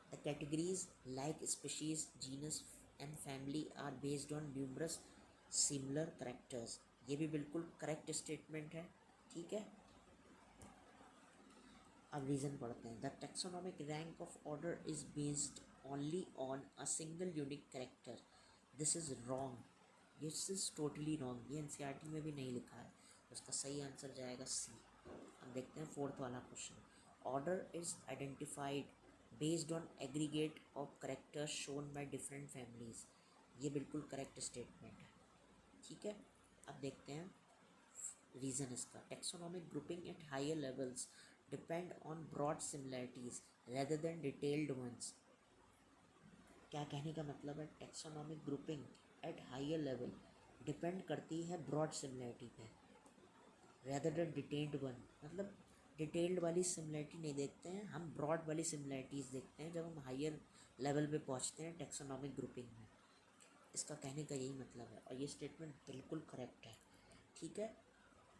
Speaker 1: The categories like species, genus and family are based on numerous similar characters. ये भी बिल्कुल करेक्ट स्टेटमेंट है, ठीक है। अब रीज़न पढ़ते हैं। The taxonomic rank of order is based only on a single unique character. This is wrong, this is totally wrong, ये एनसीईआरटी में भी नहीं लिखा है, तो उसका सही आंसर जाएगा सी। अब देखते हैं फोर्थ वाला question. Order is identified based on aggregate of characters shown by different families. ये बिल्कुल करेक्ट स्टेटमेंट है, ठीक है। अब देखते हैं रीज़न इसका। Taxonomic grouping at higher levels depend on broad similarities rather than detailed ones. क्या कहने का मतलब है? Taxonomic grouping at higher level depend करती है ब्रॉड सिमिलैरिटी पे रेदर देन डिटेल्ड वन। मतलब डिटेल्ड वाली सिमिलैरिटी नहीं देखते हैं हम, ब्रॉड वाली सिमिलैरिटीज़ देखते हैं जब हम हायर लेवल पे पहुंचते हैं टेक्सोनॉमिक ग्रुपिंग में। इसका कहने का यही मतलब है, और ये स्टेटमेंट बिल्कुल करेक्ट है, ठीक है।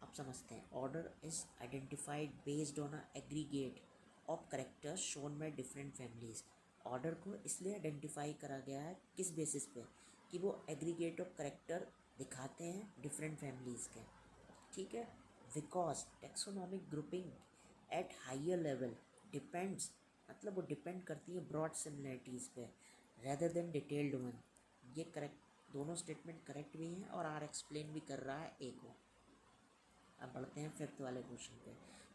Speaker 1: अब समझते हैं। Order is identified based on a aggregate of characters shown by different families. Order को इसलिए आइडेंटिफाई करा गया है किस बेसिस पे, कि वो एग्रीगेट ऑफ करेक्टर दिखाते हैं डिफरेंट फैमिलीज़ के, ठीक है। Because taxonomic grouping at higher level depends, मतलब वो डिपेंड करती है ब्रॉड सिमिलैरिटीज़ पे रेदर देन डिटेल्ड वन। ये करेक्ट, दोनों स्टेटमेंट करेक्ट भी हैं और आर एक्सप्लेन भी कर रहा है ए को। अब बढ़ते हैं फिफ्थ वाले क्वेश्चन पे।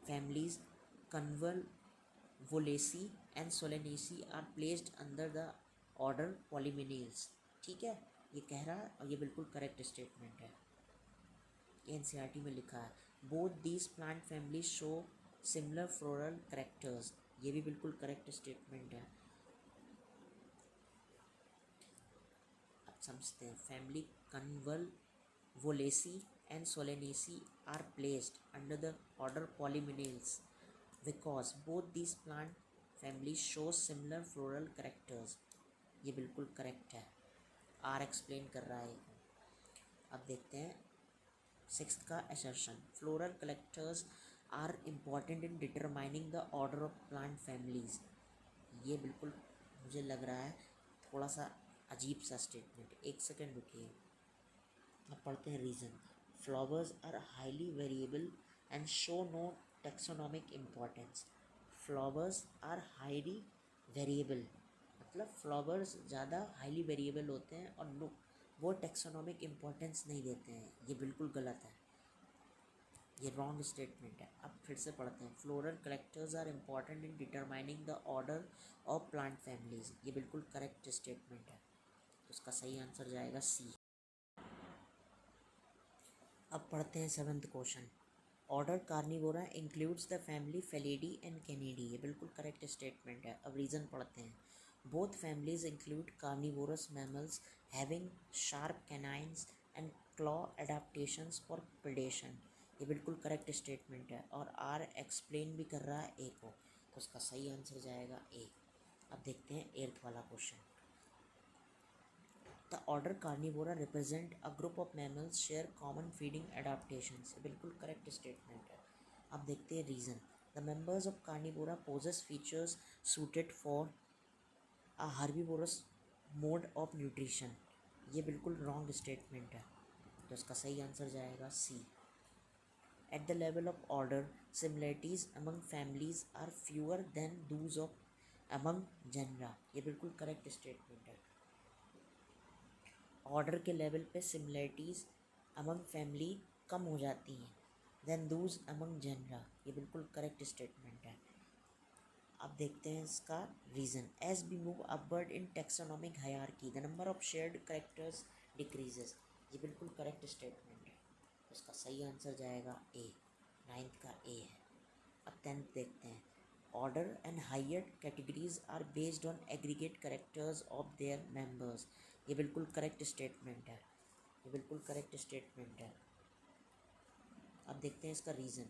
Speaker 1: Families Convolvulaceae and Solanaceae are placed under the order Polemoniales, ठीक है। ये कह रहा है और ये बिल्कुल करेक्ट स्टेटमेंट है, ये एनसीईआरटी में लिखा है। Both these plant family show similar floral characters. ये भी बिल्कुल करेक्ट स्टेटमेंट है। अब समझते हैं। Family कन्वोलेसी and Solanaceae are placed under the order Polymineales because both these plant families show similar floral characters। ये बिल्कुल करेक्ट है, आर एक्सप्लेन कर रहा है। अब देखते हैं सिक्स्थ का assertion। Floral collectors are important in determining the order of plant families. ये बिल्कुल मुझे लग रहा है थोड़ा सा अजीब सा स्टेटमेंट, एक सेकेंड रुकिए। अब पढ़ते हैं reason. Flowers are highly variable and show no taxonomic importance. Flowers are highly variable, मतलब फ्लावर्स ज़्यादा हाईली वेरिएबल होते हैं और नो, वो टेक्सोनॉमिक इम्पॉर्टेंस नहीं देते हैं। ये बिल्कुल गलत है, ये रॉन्ग स्टेटमेंट है। अब फिर से पढ़ते हैं। Floral collectors are important in determining the order of plant families. ये बिल्कुल करेक्ट स्टेटमेंट है, तो उसका सही आंसर जाएगा सी। अब पढ़ते हैं seventh question. Order Carnivora includes the family Felidae and Canidae. ये बिल्कुल करेक्ट स्टेटमेंट है। अब रीज़न पढ़ते हैं। Both families include carnivorous mammals having sharp canines and claw adaptations for predation. ये बिल्कुल करेक्ट स्टेटमेंट है और आर एक्सप्लेन भी कर रहा है ए को, तो उसका सही आंसर जाएगा ए। अब देखते हैं एट्थ वाला question. The order Carnivora represent a group of mammals share common feeding adaptations। बिल्कुल करेक्ट स्टेटमेंट है। अब देखते हैं reason. The members of Carnivora possess features suited for a herbivorous mode of nutrition। ये बिल्कुल रॉन्ग स्टेटमेंट है, तो इसका सही आंसर जाएगा सी। At the level of order, similarities among families are fewer than those of among genera। ये बिल्कुल करेक्ट स्टेटमेंट है। ऑर्डर के लेवल पे सिमिलैरिटीज़ अमंग फैमिली कम हो जाती हैं देन दूज अमंग जनरा। ये बिल्कुल करेक्ट स्टेटमेंट है। अब देखते हैं इसका reason. As we move upward in taxonomic hierarchy the number of shared characters decreases. ये बिल्कुल करेक्ट स्टेटमेंट है, उसका सही आंसर जाएगा ए, नाइन्थ का ए है। अब टेंथ देखते हैं। Order and higher categories are based on aggregate characters of their members. ये बिल्कुल करेक्ट स्टेटमेंट है, ये बिल्कुल करेक्ट स्टेटमेंट है। अब देखते हैं इसका reason.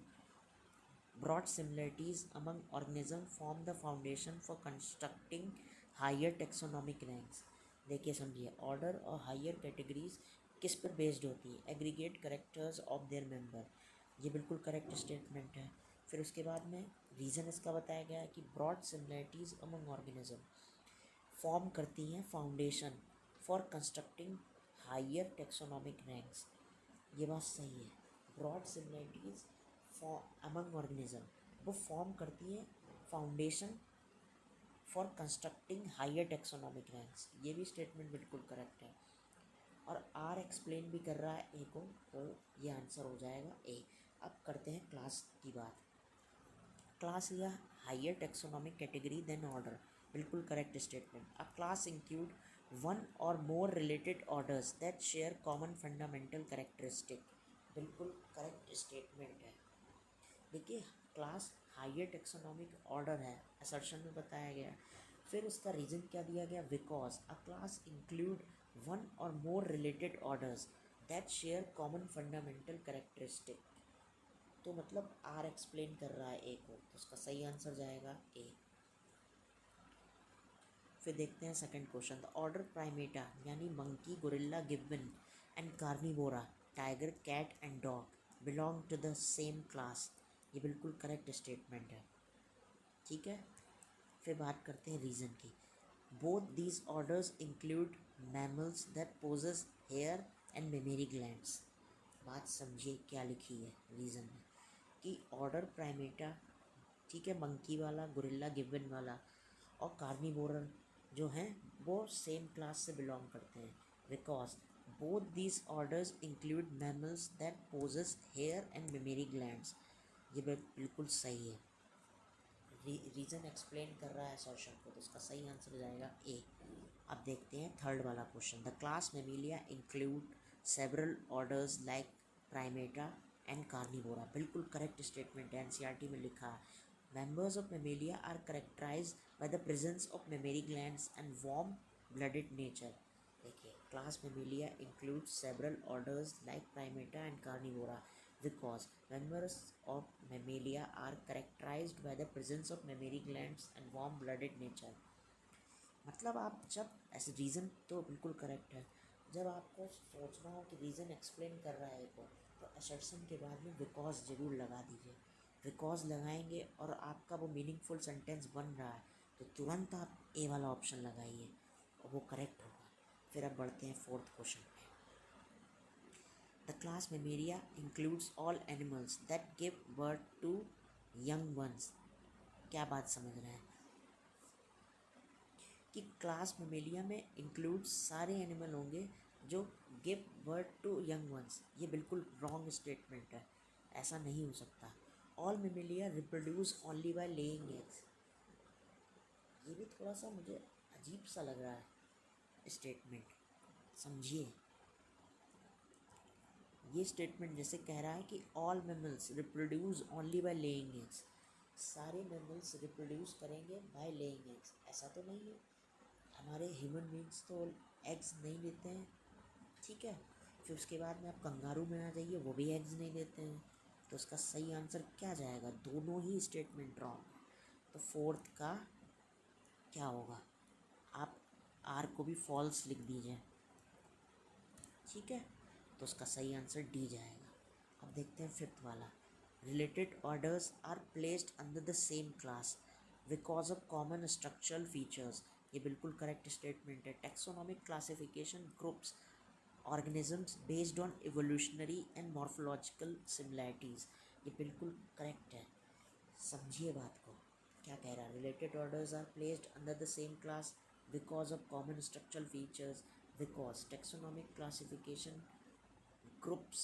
Speaker 1: Broad similarities among organism form the foundation for constructing higher taxonomic ranks. देखिए समझिए, ऑर्डर और हायर कैटेगरीज किस पर बेस्ड होती है? Aggregate characters of there member. ये बिल्कुल करेक्ट स्टेटमेंट है। फिर उसके बाद में रीज़न इसका बताया गया है कि broad similarities among organism form करती हैं foundation for constructing higher taxonomic ranks. ये बात सही है। ब्रॉड सिमिलरिटीज अमंग ऑर्गेनिज्म वो फॉर्म करती हैं foundation for constructing higher taxonomic ranks. ये भी स्टेटमेंट बिल्कुल करेक्ट है। और आर एक्सप्लेन भी कर रहा है ए को, तो ये आंसर हो जाएगा ए। अब करते हैं क्लास की बात। क्लास या higher taxonomic category than order, बिल्कुल correct statement. A class include one और more related orders that share common fundamental characteristic, बिल्कुल करेक्ट स्टेटमेंट है। देखिए, क्लास हायर टेक्सोनॉमिक ऑर्डर है, असर्शन में बताया गया। फिर उसका रीज़न क्या दिया गया? Because a class include one और more related orders that share common fundamental characteristic. तो मतलब आर एक्सप्लेन कर रहा है ए को, तो उसका सही आंसर जाएगा ए। फिर देखते हैं second question. The order Primata यानी monkey, gorilla, gibbon and Carnivora, tiger, cat and dog belong to the same class. ये बिल्कुल करेक्ट स्टेटमेंट है। ठीक है, फिर बात करते हैं रीज़न की। Both these orders include mammals that possess hair and mammary glands. बात समझिए क्या लिखी है रीज़न में कि ऑर्डर प्राइमेटा, ठीक है, मंकी वाला, गोरिल्ला, गिब्बन वाला और कार्निवोरर जो हैं वो सेम क्लास से बिलोंग करते हैं। Because both these orders include mammals that possess hair and mammary glands. ये बिल्कुल सही है। रीज़न एक्सप्लेन कर रहा है असर्शन को, तो उसका सही आंसर हो जाएगा ए। अब देखते हैं थर्ड वाला question. The class Mammalia include several orders like Primata and Carnivora, बिल्कुल करेक्ट स्टेटमेंट है, एनसीईआरटी में लिखा है। Members of Mammalia are characterise by the presence of mammary glands and warm blooded nature. देखिए, class Mammalia include several orders like Primata and Carnivora because members of mammalia are characterized by the presence of mammary glands and warm blooded nature। मतलब आप जब ऐसे रीज़न, तो बिल्कुल करेक्ट है, जब आपको सोचना हो कि रीज़न एक्सप्लेन कर रहा है को, तो असर्शन के बाद में बिकॉज ज़रूर लगा दीजिए। बिकॉज लगाएंगे और आपका वो मीनिंगफुल सेंटेंस बन रहा है तो तुरंत आप ए वाला ऑप्शन लगाइए और वो करेक्ट होगा। फिर अब बढ़ते हैं फोर्थ क्वेश्चन पे। The class Mammalia includes all animals that give birth to young ones। क्या बात समझ रहे हैं कि क्लास मेमेलिया में इंक्लूड सारे एनिमल होंगे जो give birth to young ones. ये बिल्कुल रॉन्ग स्टेटमेंट है, ऐसा नहीं हो सकता। All Mammalia reproduce only by laying eggs. ये भी थोड़ा सा मुझे अजीब सा लग रहा है स्टेटमेंट, समझिए। ये स्टेटमेंट जैसे कह रहा है कि all mammals reproduce only by laying eggs, सारे मेमल्स रिप्रोड्यूस करेंगे बाय लेइंग एग्स, ऐसा तो नहीं है। हमारे ह्यूमन बींग्स तो एग्स नहीं देते हैं, ठीक है। फिर उसके बाद में आप कंगारू में आ जाइए, वो भी एग्स नहीं देते हैं। तो उसका सही आंसर क्या जाएगा? दोनों ही स्टेटमेंट रॉन्ग। तो फोर्थ का क्या होगा? आप आर को भी फॉल्स लिख दीजिए, ठीक है। तो उसका सही आंसर डी जाएगा। अब देखते हैं फिफ्थ वाला। Related orders are placed under the same class because of common structural features. ये बिल्कुल करेक्ट स्टेटमेंट है। Taxonomic classification groups organisms based on evolutionary and morphological similarities. ये बिल्कुल करेक्ट है। समझिए बात को, क्या कह रहा है? Related orders are placed under the same class because of common structural features, because taxonomic classification groups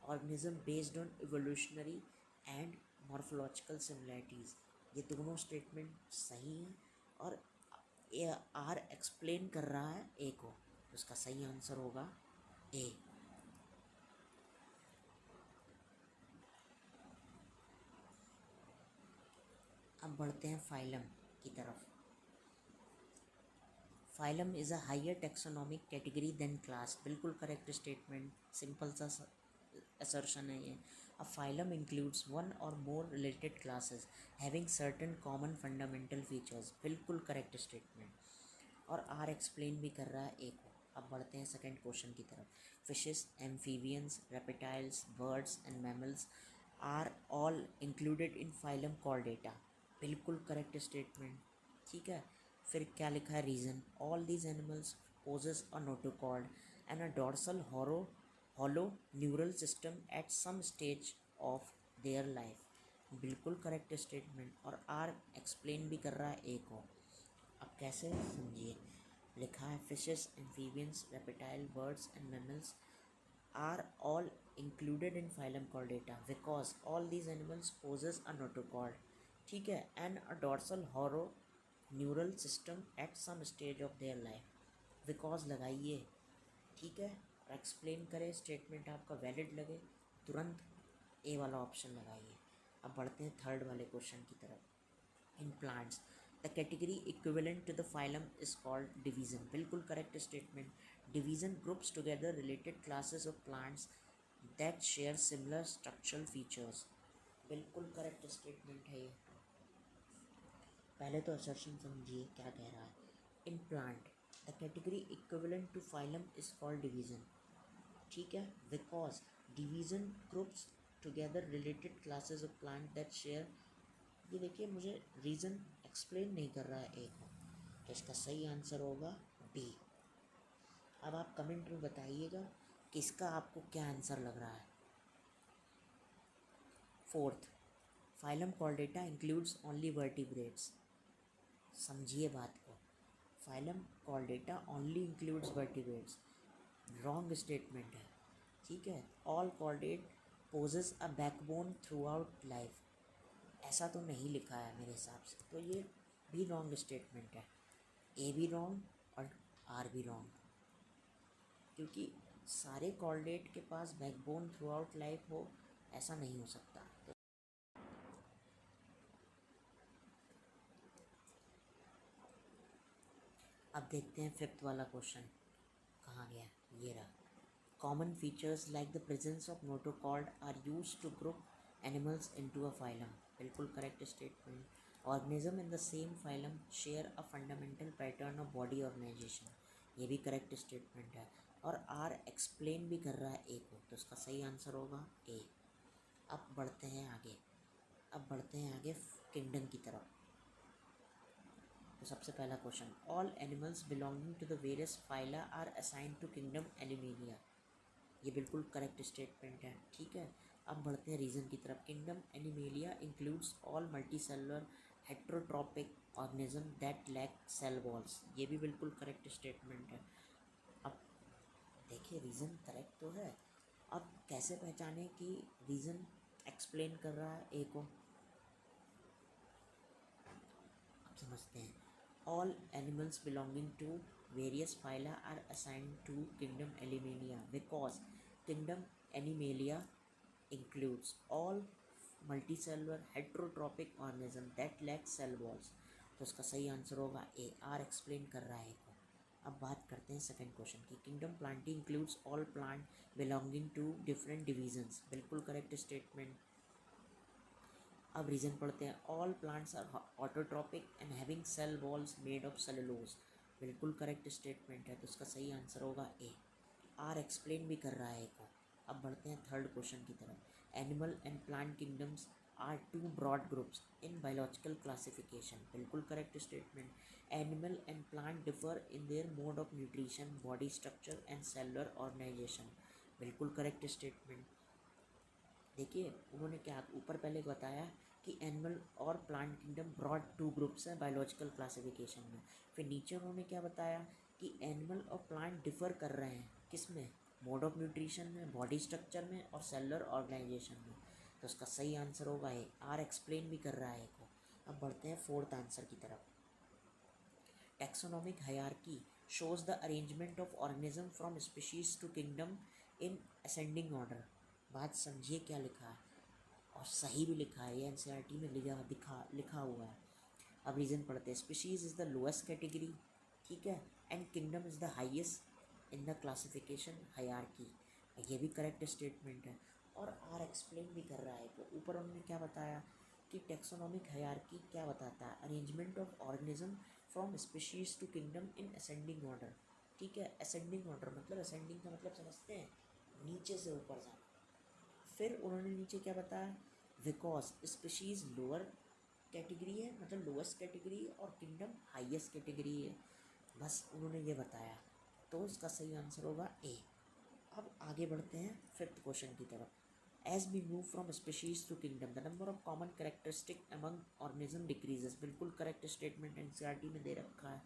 Speaker 1: organism based on evolutionary and morphological similarities. ये दोनों स्टेटमेंट सही हैं और ए आर एक्सप्लेन कर रहा है ए को, तो उसका सही आंसर होगा ए। अब बढ़ते हैं फाइलम की तरफ। Phylum is a higher taxonomic category than class, बिल्कुल करेक्ट स्टेटमेंट, सिंपल सा असर्शन है ये। A phylum includes one or more related classes having certain common fundamental features. बिल्कुल करेक्ट स्टेटमेंट। और आर एक्सप्लेन भी कर रहा है ए को। अब बढ़ते हैं सेकंड क्वेश्चन की तरफ। Fishes, amphibians, reptiles, birds and mammals are all included in phylum Chordata. बिल्कुल करेक्ट स्टेटमेंट। ठीक है, फिर क्या लिखा है reason. All these animals possess a notochord and a dorsal hollow neural system at some stage of their life. बिल्कुल करेक्ट स्टेटमेंट। और आर एक्सप्लेन भी कर रहा है ए को। अब कैसे समझिए, लिखा है fishes, amphibians, reptile, birds and mammals are all included in phylum Chordata because all these animals possess a notochord, ठीक है, and a dorsal horror neural system at some stage of their life। because लगाइए, ठीक है, और एक्सप्लेन करें, स्टेटमेंट आपका वैलिड लगे तुरंत ए वाला ऑप्शन लगाइए। अब बढ़ते हैं थर्ड वाले क्वेश्चन की तरफ। In plants the category equivalent to the phylum is called division. बिल्कुल correct statement. Division groups together related classes of plants that share similar structural features. बिल्कुल करेक्ट स्टेटमेंट है ये। पहले तो असर्शन समझिए क्या कह रहा है। In plant the category equivalent to phylum is called division, ठीक है, because division groups together related classes of plant that share. ये देखिए, मुझे रीज़न एक्सप्लेन नहीं कर रहा है ए को, तो इसका सही आंसर होगा बी। अब आप कमेंट में बताइएगा कि इसका आपको क्या आंसर लग रहा है। Fourth, phylum Chordata includes only vertebrates. समझिए बात को, phylum Chordata only includes vertebrates, wrong statement है, ठीक है। All chordate possess a backbone throughout life, ऐसा तो नहीं लिखा है मेरे हिसाब से, तो ये भी रॉन्ग स्टेटमेंट है। ए भी रॉन्ग और आर भी रॉन्ग, क्योंकि सारे कॉर्डेट के पास बैकबोन थ्रू आउट लाइफ हो, ऐसा नहीं हो सकता। तो अब देखते हैं फिफ्थ वाला क्वेश्चन कहाँ गया, ये रहा। Common features like the presence of notochord are use to group animals into a phylum. बिल्कुल correct statement. Organism in the same phylum share a fundamental pattern of body organisation, ये भी करेक्ट स्टेटमेंट है। और आर एक्सप्लेन भी कर रहा है ए को, तो इसका सही आंसर होगा ए। अब बढ़ते हैं आगे, किंगडम की तरफ। तो सबसे पहला question, all animals belonging to the various phyla are assigned to kingdom Animalia. ये बिल्कुल करेक्ट स्टेटमेंट है, ठीक है। अब बढ़ते हैं रीजन की तरफ। Kingdom Animalia includes all multicellular heterotrophic organism that lack cell walls, ये भी बिल्कुल करेक्ट स्टेटमेंट है। अब देखिए, रीज़न करेक्ट तो है, अब कैसे पहचाने कि रीज़न एक्सप्लेन कर रहा है ए को, अब समझते हैं। All animals belonging to various phyla are assigned to kingdom Animalia because kingdom Animalia includes all multicellular heterotrophic organism that lack cell walls, तो इसका सही आंसर होगा ए। आर एक्सप्लेन कर रहा है को। अब बात करते हैं सेकंड क्वेश्चन की। Kingdom Plantae includes all plant belonging to different divisions, बिल्कुल करेक्ट स्टेटमेंट। अब रीजन पढ़ते हैं। All plants are autotrophic and having cell walls made of cellulose, बिल्कुल करेक्ट स्टेटमेंट है, तो इसका सही आंसर होगा ए। आर एक्सप्लेन भी कर रहा है को। अब बढ़ते हैं थर्ड क्वेश्चन की तरफ। Animal and plant kingdoms are two broad groups in biological classification, बिल्कुल correct statement. Animal and plant differ in their mode of nutrition, body structure and cellular organisation, बिल्कुल करेक्ट स्टेटमेंट। देखिए, उन्होंने क्या ऊपर पहले बताया कि एनिमल और plant kingdom broad two groups हैं बायोलॉजिकल क्लासिफिकेशन में। फिर नीचे उन्होंने क्या बताया कि एनिमल और प्लांट डिफर कर रहे हैं किस में, मोड ऑफ न्यूट्रिशन में, बॉडी स्ट्रक्चर में और सेलुलर ऑर्गेनाइजेशन में, तो उसका सही आंसर होगा ए। आर एक्सप्लेन भी कर रहा है को। अब बढ़ते हैं फोर्थ आंसर की तरफ। Taxonomic hierarchy shows the arrangement of organism from species to kingdom in ascending order। बात समझिए क्या लिखा है, और सही भी लिखा है, ये एनसीईआरटी में लिखा हुआ है। अब रीज़न पढ़ते हैं। Species is the lowest category, ठीक है, and kingdom is the highest in the classification hierarchy, ये भी करेक्ट स्टेटमेंट है। और आर एक्सप्लेन भी कर रहा है। तो ऊपर उन्होंने क्या बताया कि टेक्सोनॉमिक हायरार्की क्या बताता है, arrangement of organism from species to kingdom in ascending order. ठीक है, असेंडिंग ऑर्डर मतलब असेंडिंग का मतलब समझते हैं, नीचे से ऊपर जाना। फिर उन्होंने नीचे क्या बताया, बिकॉज स्पीशीज लोअर कैटेगरी है, मतलब लोएस्ट कैटेगरी है, और किंगडम हाईएस्ट कैटेगरी है। बस उन्होंने ये बताया, तो इसका सही आंसर होगा ए। अब आगे बढ़ते हैं फिफ्थ क्वेश्चन की तरफ। As we move from species to kingdom the number of common characteristic among organism decreases. बिल्कुल करेक्ट स्टेटमेंट एनसीईआरटी में दे रखा है।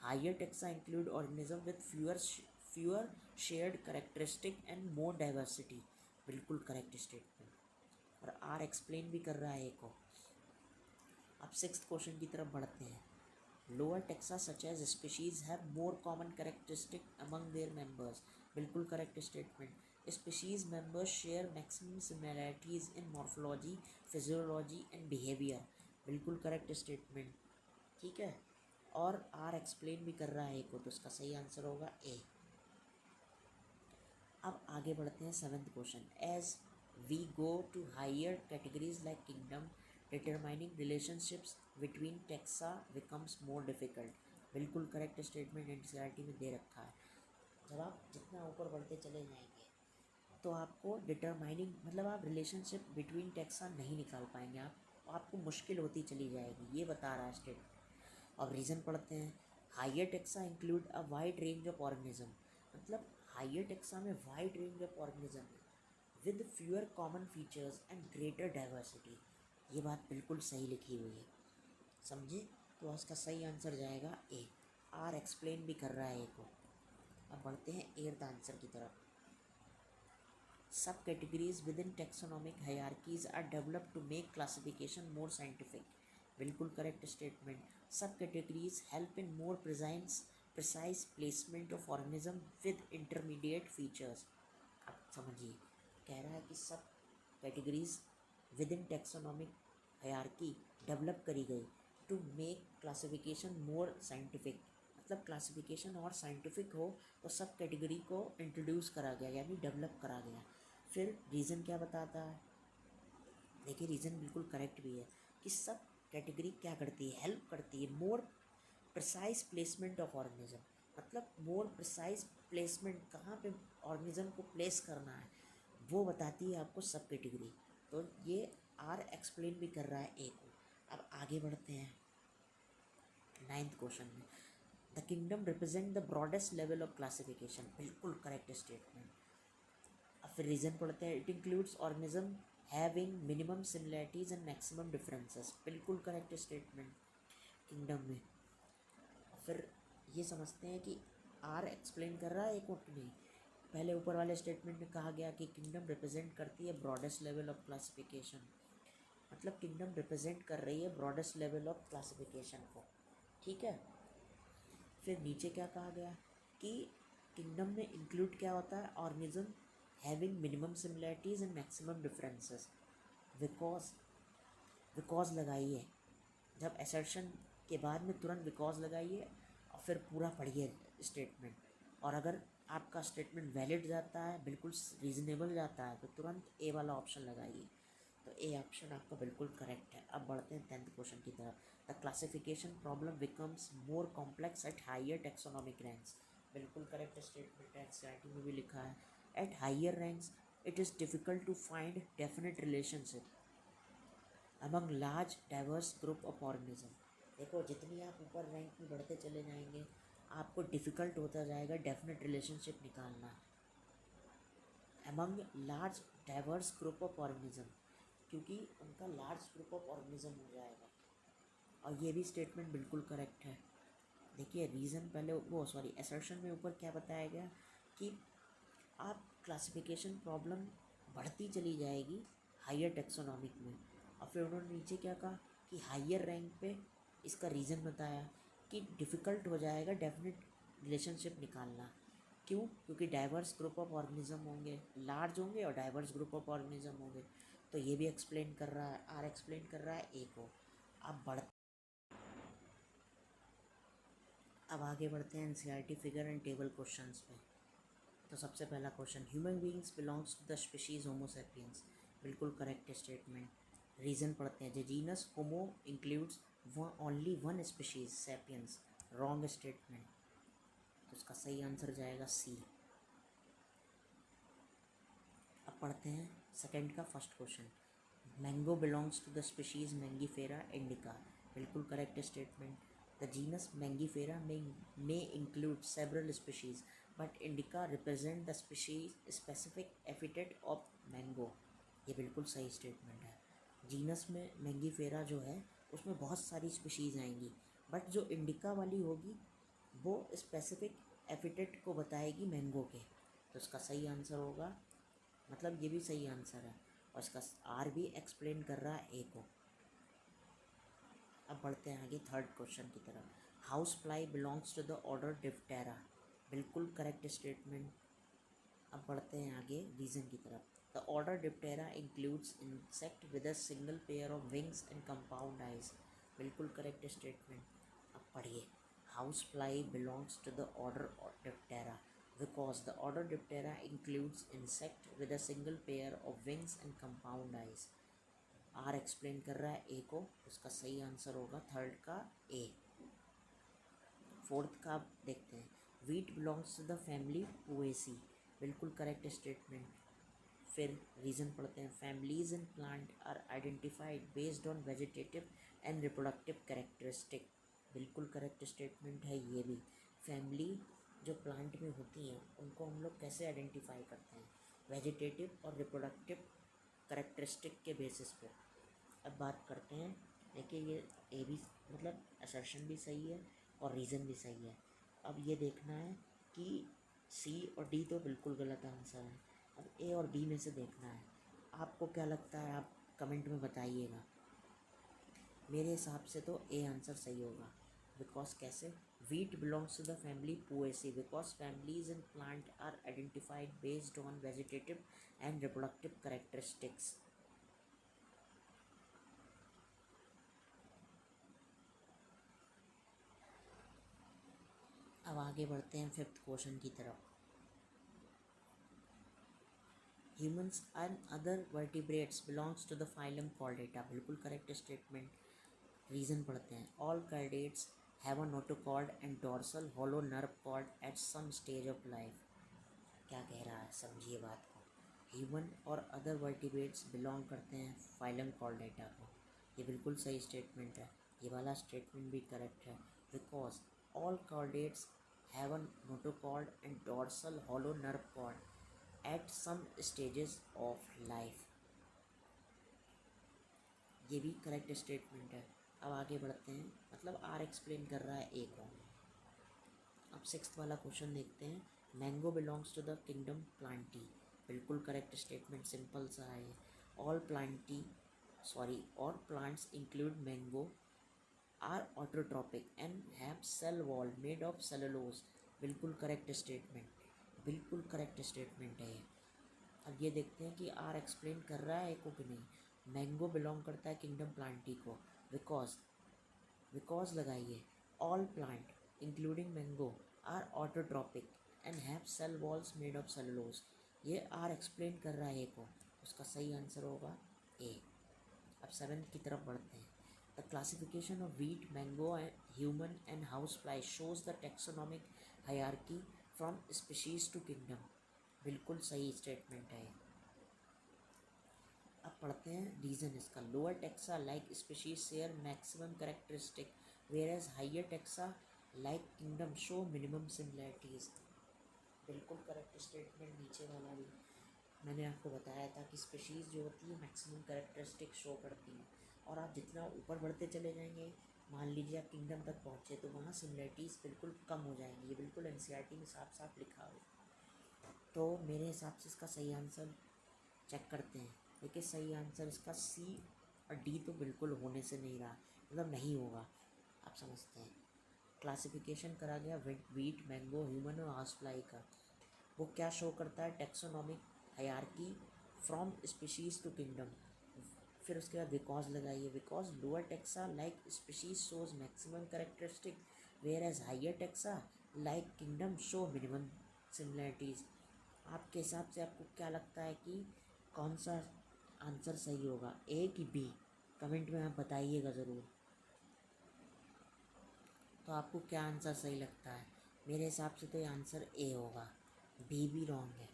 Speaker 1: Higher taxa include organism with fewer shared characteristic and more diversity. बिल्कुल करेक्ट स्टेटमेंट। और आर एक्सप्लेन भी कर रहा है को। अब सिक्स्थ क्वेश्चन की तरफ बढ़ते हैं। Lower taxa such as species have more common characteristic among their members. बिल्कुल correct statement. Species members share maximum similarities in morphology, physiology and behaviour. बिल्कुल करेक्ट स्टेटमेंट। ठीक है, और आर एक्सप्लेन भी कर रहा है को, तो उसका सही आंसर होगा ए। अब आगे बढ़ते हैं seventh question. As we go to higher categories like kingdom determining relationships between taxa becomes more difficult. बिल्कुल करेक्ट स्टेटमेंट एनसीईआरटी में दे रखा है। जब आप जितना ऊपर बढ़ते चले जाएंगे तो आपको डिटरमाइनिंग मतलब आप रिलेशनशिप बिटवीन टेक्सा नहीं निकाल पाएंगे, आपको मुश्किल होती चली जाएगी, ये बता रहा है स्टेट। अब रीज़न पढ़ते हैं। Higher taxa include a wide range of organism, मतलब हायर टेक्सा में wide range of organism with fewer common features and greater diversity. ये बात बिल्कुल सही लिखी हुई है, समझे? तो इसका सही आंसर जाएगा ए। आर एक्सप्लेन भी कर रहा है ए को। अब बढ़ते हैं एर्थ आंसर की तरफ। Subcategories within taxonomic hierarchies are developed to make classification more scientific. बिल्कुल correct statement. Subcategories help in more precise placement of organism with intermediate features. अब समझिए, कह रहा है कि subcategories within taxonomic hierarchy develop करी गई to make classification more scientific, मतलब क्लासिफिकेशन और साइंटिफिक हो तो सब कैटेगरी को इंट्रोड्यूस करा गया, यानी डेवलप करा गया। फिर रीज़न क्या बताता है, देखिए रीज़न बिल्कुल करेक्ट भी है कि सब कैटेगरी क्या करती है, हेल्प करती है मोर प्रिसाइज प्लेसमेंट ऑफ ऑर्गेनिज्म, मतलब मोर प्रिसाइज प्लेसमेंट, कहाँ पे ऑर्गेनिज्म को प्लेस करना है वो बताती है आपको सब कैटेगरी। तो ये आर एक्सप्लेन भी कर रहा है ए को। अब आगे बढ़ते हैं नाइन्थ क्वेश्चन में। The kingdom represent the broadest level of classification. बिल्कुल करेक्ट स्टेटमेंट। अब फिर रीजन पढ़ते हैं। It includes organism having minimum similarities and maximum differences. बिल्कुल करेक्ट स्टेटमेंट किंगडम में। फिर ये समझते हैं कि आर एक्सप्लेन कर रहा है एक वक्त नहीं। पहले ऊपर वाले स्टेटमेंट में कहा गया कि किंगडम रिप्रेजेंट करती है ब्रॉडेस्ट लेवल ऑफ क्लासिफिकेशन, मतलब किंगडम रिप्रेजेंट कर रही है ब्रॉडेस्ट लेवल ऑफ क्लासिफिकेशन को। ठीक है, फिर नीचे क्या कहा गया कि किंगडम में इंक्लूड क्या होता है, organism having minimum similarities and maximum differences. Because because लगाइए, जब असर्शन के बाद में तुरंत बिकॉज लगाइए और फिर पूरा पढ़िए स्टेटमेंट, और अगर आपका स्टेटमेंट वैलिड जाता है, बिल्कुल रीजनेबल जाता है, तो तुरंत ए वाला ऑप्शन लगाइए। तो ए ऑप्शन आपका बिल्कुल करेक्ट है। अब बढ़ते हैं टेंथ क्वेश्चन की तरफ। The classification problem becomes more complex at higher taxonomic ranks. बिल्कुल करेक्ट स्टेटमेंट है, एनसीईआरटी में भी लिखा है। At higher ranks it is difficult to find definite relationship among large diverse group of organism. देखो जितनी आप ऊपर रैंक में बढ़ते चले जाएंगे आपको डिफ़िकल्ट होता जाएगा डेफिनेट रिलेशनशिप निकालना among large diverse group of organism, क्योंकि उनका लार्ज ग्रुप ऑफ ऑर्गेनिज्म हो जाएगा। और ये भी स्टेटमेंट बिल्कुल करेक्ट है। देखिए रीज़न पहले वो सॉरी असर्शन में ऊपर क्या बताया गया कि आप क्लासिफिकेशन प्रॉब्लम बढ़ती चली जाएगी हायर टेक्सोनॉमिक में, और फिर उन्होंने नीचे क्या कहा कि हायर रैंक पे इसका रीज़न बताया कि डिफ़िकल्ट हो जाएगा डेफिनेट रिलेशनशिप निकालना। क्यों? क्योंकि डाइवर्स ग्रुप ऑफ ऑर्गेनिज्म होंगे, लार्ज होंगे और डाइवर्स ग्रुप ऑफ ऑर्गेनिज्म होंगे। तो ये भी एक्सप्लेन कर रहा है, आर एक्सप्लेन कर रहा है ए को। अब आगे बढ़ते हैं NCERT figure and table questions पे। तो सबसे पहला question, human beings belongs to the species Homo sapiens, बिल्कुल करेक्ट स्टेटमेंट। रीज़न पढ़ते हैं, the genus Homo includes only one species sapiens, wrong statement. तो इसका सही आंसर जाएगा सी। अब पढ़ते हैं सेकंड का first question, mango belongs to the species Mangifera indica, बिल्कुल correct statement. The genus Mangifera may include several species but indica represent the species specific epithet of mango, ये बिल्कुल सही स्टेटमेंट है। जीनस में मैंगीफेरा जो है उसमें बहुत सारी स्पीशीज़ आएंगी, बट जो इंडिका वाली होगी वो स्पेसिफिक एपिटेट को बताएगी मैंगो के। तो इसका सही आंसर होगा, मतलब ये भी सही आंसर है, और इसका आर भी एक्सप्लेन कर रहा है ए को। अब बढ़ते हैं आगे थर्ड क्वेश्चन की तरफ, house fly belongs to the order Diptera, बिल्कुल करेक्ट स्टेटमेंट। अब बढ़ते हैं आगे रीजन की तरफ, the order Diptera includes insect with a single pair of wings and compound eyes, बिल्कुल करेक्ट स्टेटमेंट। अब पढ़िए, house fly belongs to the order Diptera because the order Diptera includes insect with a single pair of wings and compound eyes। R explain कर रहा है ए को, उसका सही आंसर होगा थर्ड का ए। फोर्थ का आप देखते हैं, wheat belongs to the family Poaceae, बिल्कुल करेक्ट स्टेटमेंट। फिर रीज़न पढ़ते हैं, families in plant are identified based on vegetative and reproductive characteristic, बिल्कुल करेक्ट स्टेटमेंट है ये भी। फैमिली जो प्लांट में होती हैं उनको हम लोग कैसे आइडेंटिफाई करते हैं, वेजिटेटिव और रिप्रोडक्टिव करेक्टरिस्टिक के बेसिस पे। अब बात करते हैं, देखिए ये ए भी मतलब असर्शन भी सही है और रीज़न भी सही है। अब ये देखना है कि सी और डी तो बिल्कुल गलत आंसर है, अब ए और बी में से देखना है। आपको क्या लगता है, आप कमेंट में बताइएगा। मेरे हिसाब से तो ए आंसर सही होगा, बिकॉज कैसे, wheat belongs to the family Poaceae because families in plant are identified based on vegetative and reproductive characteristics. अब आगे बढ़ते हैं फिफ्थ क्वेश्चन की तरफ, humans and other vertebrates belongs to the phylum Chordata, बिल्कुल करेक्ट स्टेटमेंट। रीज़न पढ़ते हैं, all chordates have a notochord and dorsal hollow nerve cord at some stage of life. क्या कह रहा है, समझिए बात को। ह्यूमन और अदर वर्टिब्रेट्स बिलोंग करते हैं फाइलम कॉर्डेटा को, ये बिल्कुल सही स्टेटमेंट है। ये वाला स्टेटमेंट भी करेक्ट है, because all chordates have a notochord and dorsal hollow nerve cord at some stages of life, ये भी करेक्ट स्टेटमेंट है। अब आगे बढ़ते हैं, मतलब आर एक्सप्लेन कर रहा है ए को। अब सिक्स्थ वाला क्वेश्चन देखते हैं, mango belongs to the kingdom Plantae, बिल्कुल करेक्ट स्टेटमेंट, सिंपल सा है। All plants include mango are autotrophic and have cell wall made of cellulose, बिल्कुल करेक्ट स्टेटमेंट, बिल्कुल करेक्ट स्टेटमेंट है ये। अब ये देखते हैं कि आर एक्सप्लेन कर रहा है को कि नहीं। मैंगो बिलोंग करता है किंगडम प्लांटी को, बिकॉज लगाइए, all plant including mango are autotrophic and have cell walls made of cellulose, ये आर एक्सप्लेन कर रहा है ए को, उसका सही आंसर होगा ए। अब सेवेंथ की तरफ बढ़ते हैं, the classification of wheat mango human and house fly shows the taxonomic hierarchy from species to kingdom, बिल्कुल सही स्टेटमेंट है। अब पढ़ते हैं रीज़न इसका, lower taxa like species share maximum characteristic whereas higher taxa like kingdom show minimum similarities, बिल्कुल करेक्ट स्टेटमेंट नीचे वाला भी। मैंने आपको बताया था कि स्पीशीज़ जो होती है मैक्सिमम कैरेक्टरिस्टिक शो करती हैं, और आप जितना ऊपर बढ़ते चले जाएंगे, मान लीजिए आप किंगडम तक पहुँचे तो वहाँ सिमिलैरिटीज़ बिल्कुल कम हो जाएंगी, ये बिल्कुल एनसीईआरटी में साफ साफ लिखा हो। तो मेरे हिसाब से इसका सही आंसर चेक करते हैं, देखिए सही आंसर इसका सी और डी तो बिल्कुल होने से नहीं रहा, मतलब नहीं होगा। आप समझते हैं, क्लासिफिकेशन करा गया वीट मैंगो ह्यूमन और हाउस फ्लाई का, वो क्या शो करता है, taxonomic hierarchy from species to kingdom. फिर उसके बाद बिकॉज लगाइए, because lower taxa like species shows maximum characteristic whereas higher taxa like kingdom show minimum similarities. आपके हिसाब से आपको क्या लगता है कि कौन सा आंसर सही होगा, ए कि बी? कमेंट में आप बताइएगा ज़रूर। तो आपको क्या आंसर सही लगता है? मेरे हिसाब से तो ये आंसर ए होगा, बी भी रॉन्ग है।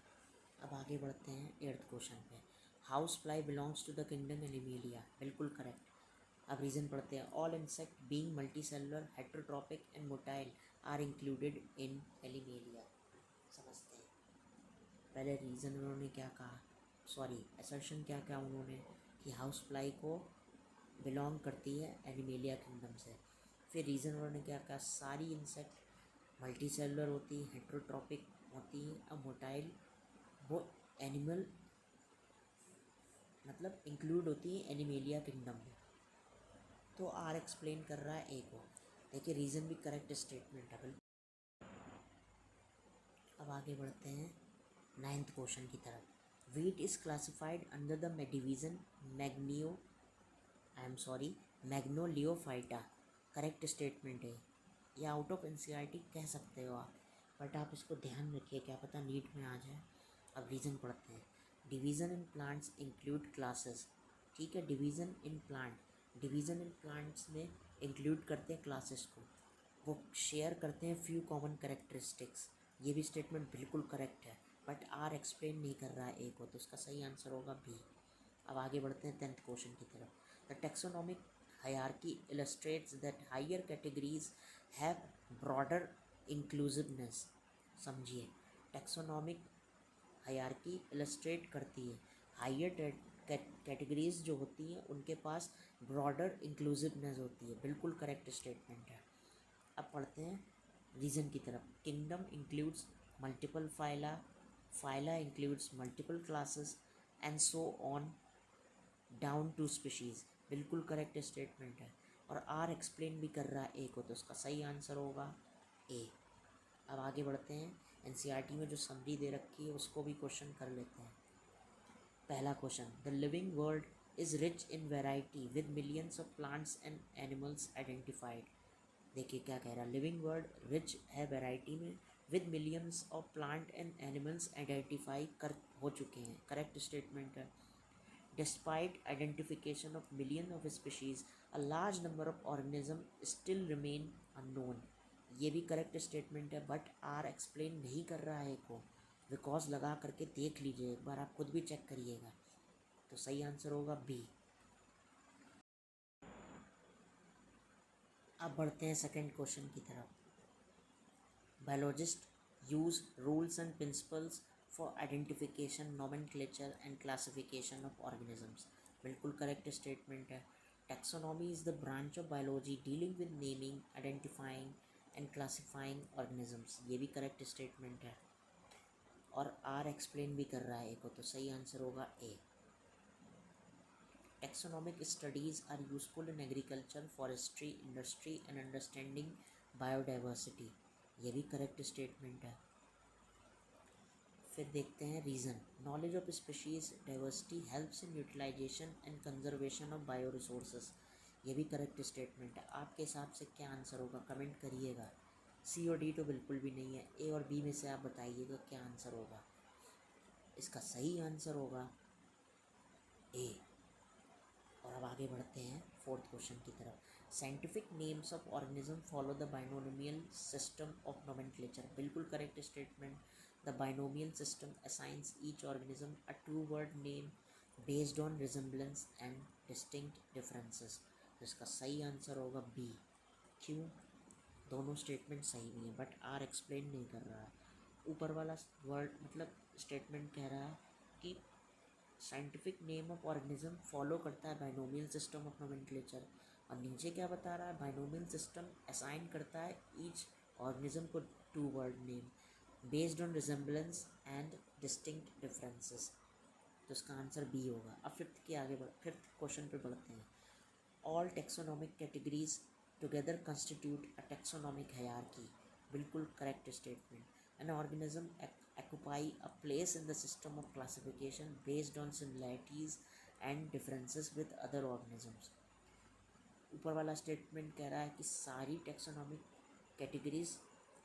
Speaker 1: अब आगे बढ़ते हैं 8th क्वेश्चन पे। House fly belongs to the kingdom Animalia, बिल्कुल करेक्ट। अब रीज़न पढ़ते हैं। All insect being multicellular heterotrophic and motile are included in Animalia. समझते हैं। पहले रीज़न उन्होंने क्या कहा, सॉरी असर्शन क्या क्या उन्होंने, कि हाउस फ्लाई को बिलोंग करती है एनिमेलिया किंगडम से। फिर रीज़न उन्होंने क्या कहा, सारी इंसेक्ट मल्टी सेलुलर होती है, हेट्रोट्रॉपिक होती हैं। अब मोटाइल वो एनिमल मतलब इंक्लूड होती है एनिमेलिया किंगडम में। तो आर एक्सप्लेन कर रहा है ए को। देखिए रीज़न भी करेक्ट स्टेटमेंट है बिल्कुल। अब आगे बढ़ते हैं 9th क्वेश्चन की तरफ। Wheat is classified under the division Magnoliophyta, correct statement है। या आउट ऑफ एनसीईआरटी कह सकते हो आप, बट आप इसको ध्यान रखिए, क्या पता नीट में आ जाए। अब रीज़न पढ़ते हैं। Division in plants include classes, ठीक है। डिवीज़न इन प्लांट्स में इंक्लूड करते हैं क्लासेस को। वो शेयर करते हैं फ्यू कॉमन करेक्टरिस्टिक्स, ये भी स्टेटमेंट बिल्कुल करेक्ट है, बट आर एक्सप्लेन नहीं कर रहा है ए को, तो उसका सही आंसर होगा बी। अब आगे बढ़ते हैं 10th क्वेश्चन की तरफ। The taxonomic hierarchy illustrates that higher categories have broader inclusiveness। समझिए, टेक्सोनोमिक हायरार्की इलस्ट्रेट करती है हायर कैटेगरीज जो होती हैं उनके पास ब्रॉडर इंक्लूसिवनेस होती है, बिल्कुल करेक्ट स्टेटमेंट है। अब पढ़ते हैं रीज़न की तरफ। Kingdom includes multiple phyla, phyla includes multiple classes and so on down to species, बिल्कुल करेक्ट स्टेटमेंट है। और आर एक्सप्लेन भी कर रहा है ए को, तो उसका सही आंसर होगा ए। अब आगे बढ़ते हैं। एनसीईआरटी में जो समरी दे रखी है उसको भी क्वेश्चन कर लेते हैं। पहला question, the living world is rich in variety with millions of plants and animals identified. देखिए क्या कह रहा है, लिविंग वर्ल्ड रिच है वैरायटी में, with millions of plant and animals identify कर हो चुके हैं, करेक्ट स्टेटमेंट है। Despite identification of millions of species, a large number of organisms still remain unknown। ये भी करेक्ट स्टेटमेंट है, बट आर एक्सप्लेन नहीं कर रहा है को। बिकॉज लगा करके देख लीजिए एक बार, आप खुद भी चेक करिएगा, तो सही आंसर होगा बी। अब बढ़ते हैं सेकंड क्वेश्चन की तरफ। Biologist use rules and principles for identification, nomenclature and classification of organisms, बिल्कुल करेक्ट स्टेटमेंट है। Taxonomy is the branch of biology dealing with naming, identifying and classifying organisms, ये भी करेक्ट स्टेटमेंट है। और आर एक्सप्लेन भी कर रहा है को, तो सही आंसर होगा ए। Taxonomic studies are useful in agriculture, forestry, industry and understanding biodiversity, ये भी करेक्ट स्टेटमेंट है। फिर देखते हैं reason. Knowledge of species diversity helps in utilization and conservation of bio resources, ये भी करेक्ट स्टेटमेंट है। आपके हिसाब से क्या आंसर होगा, कमेंट करिएगा। सी और डी तो बिल्कुल भी नहीं है, ए और बी में से आप बताइएगा क्या आंसर होगा। इसका सही आंसर होगा ए। और अब आगे बढ़ते हैं 4th क्वेश्चन की तरफ। Scientific names of organism follow the binomial system of nomenclature, बिल्कुल correct statement. The binomial system assigns each organism a two word name based on resemblance and distinct differences, तो इसका सही आंसर होगा बी। क्यों? दोनों स्टेटमेंट सही नहीं है, बट आर एक्सप्लेन नहीं कर रहा है। ऊपर वाला वर्ड मतलब स्टेटमेंट कह रहा है कि scientific name of organism follow करता है बाइनोमियल सिस्टम ऑफ नोमेनक्लेचर, और नीचे क्या बता रहा है, बाइनोमियल सिस्टम असाइन करता है ईच ऑर्गेनिज्म को two word name based on resemblance and distinct differences, तो इसका आंसर बी होगा। अब फिफ्थ क्वेश्चन पे बढ़ते हैं। All taxonomic categories together constitute a taxonomic hierarchy, बिल्कुल correct statement. An organism occupy a place in the system of classification based on similarities and differences with other organisms। ऊपर वाला स्टेटमेंट कह रहा है कि सारी taxonomic categories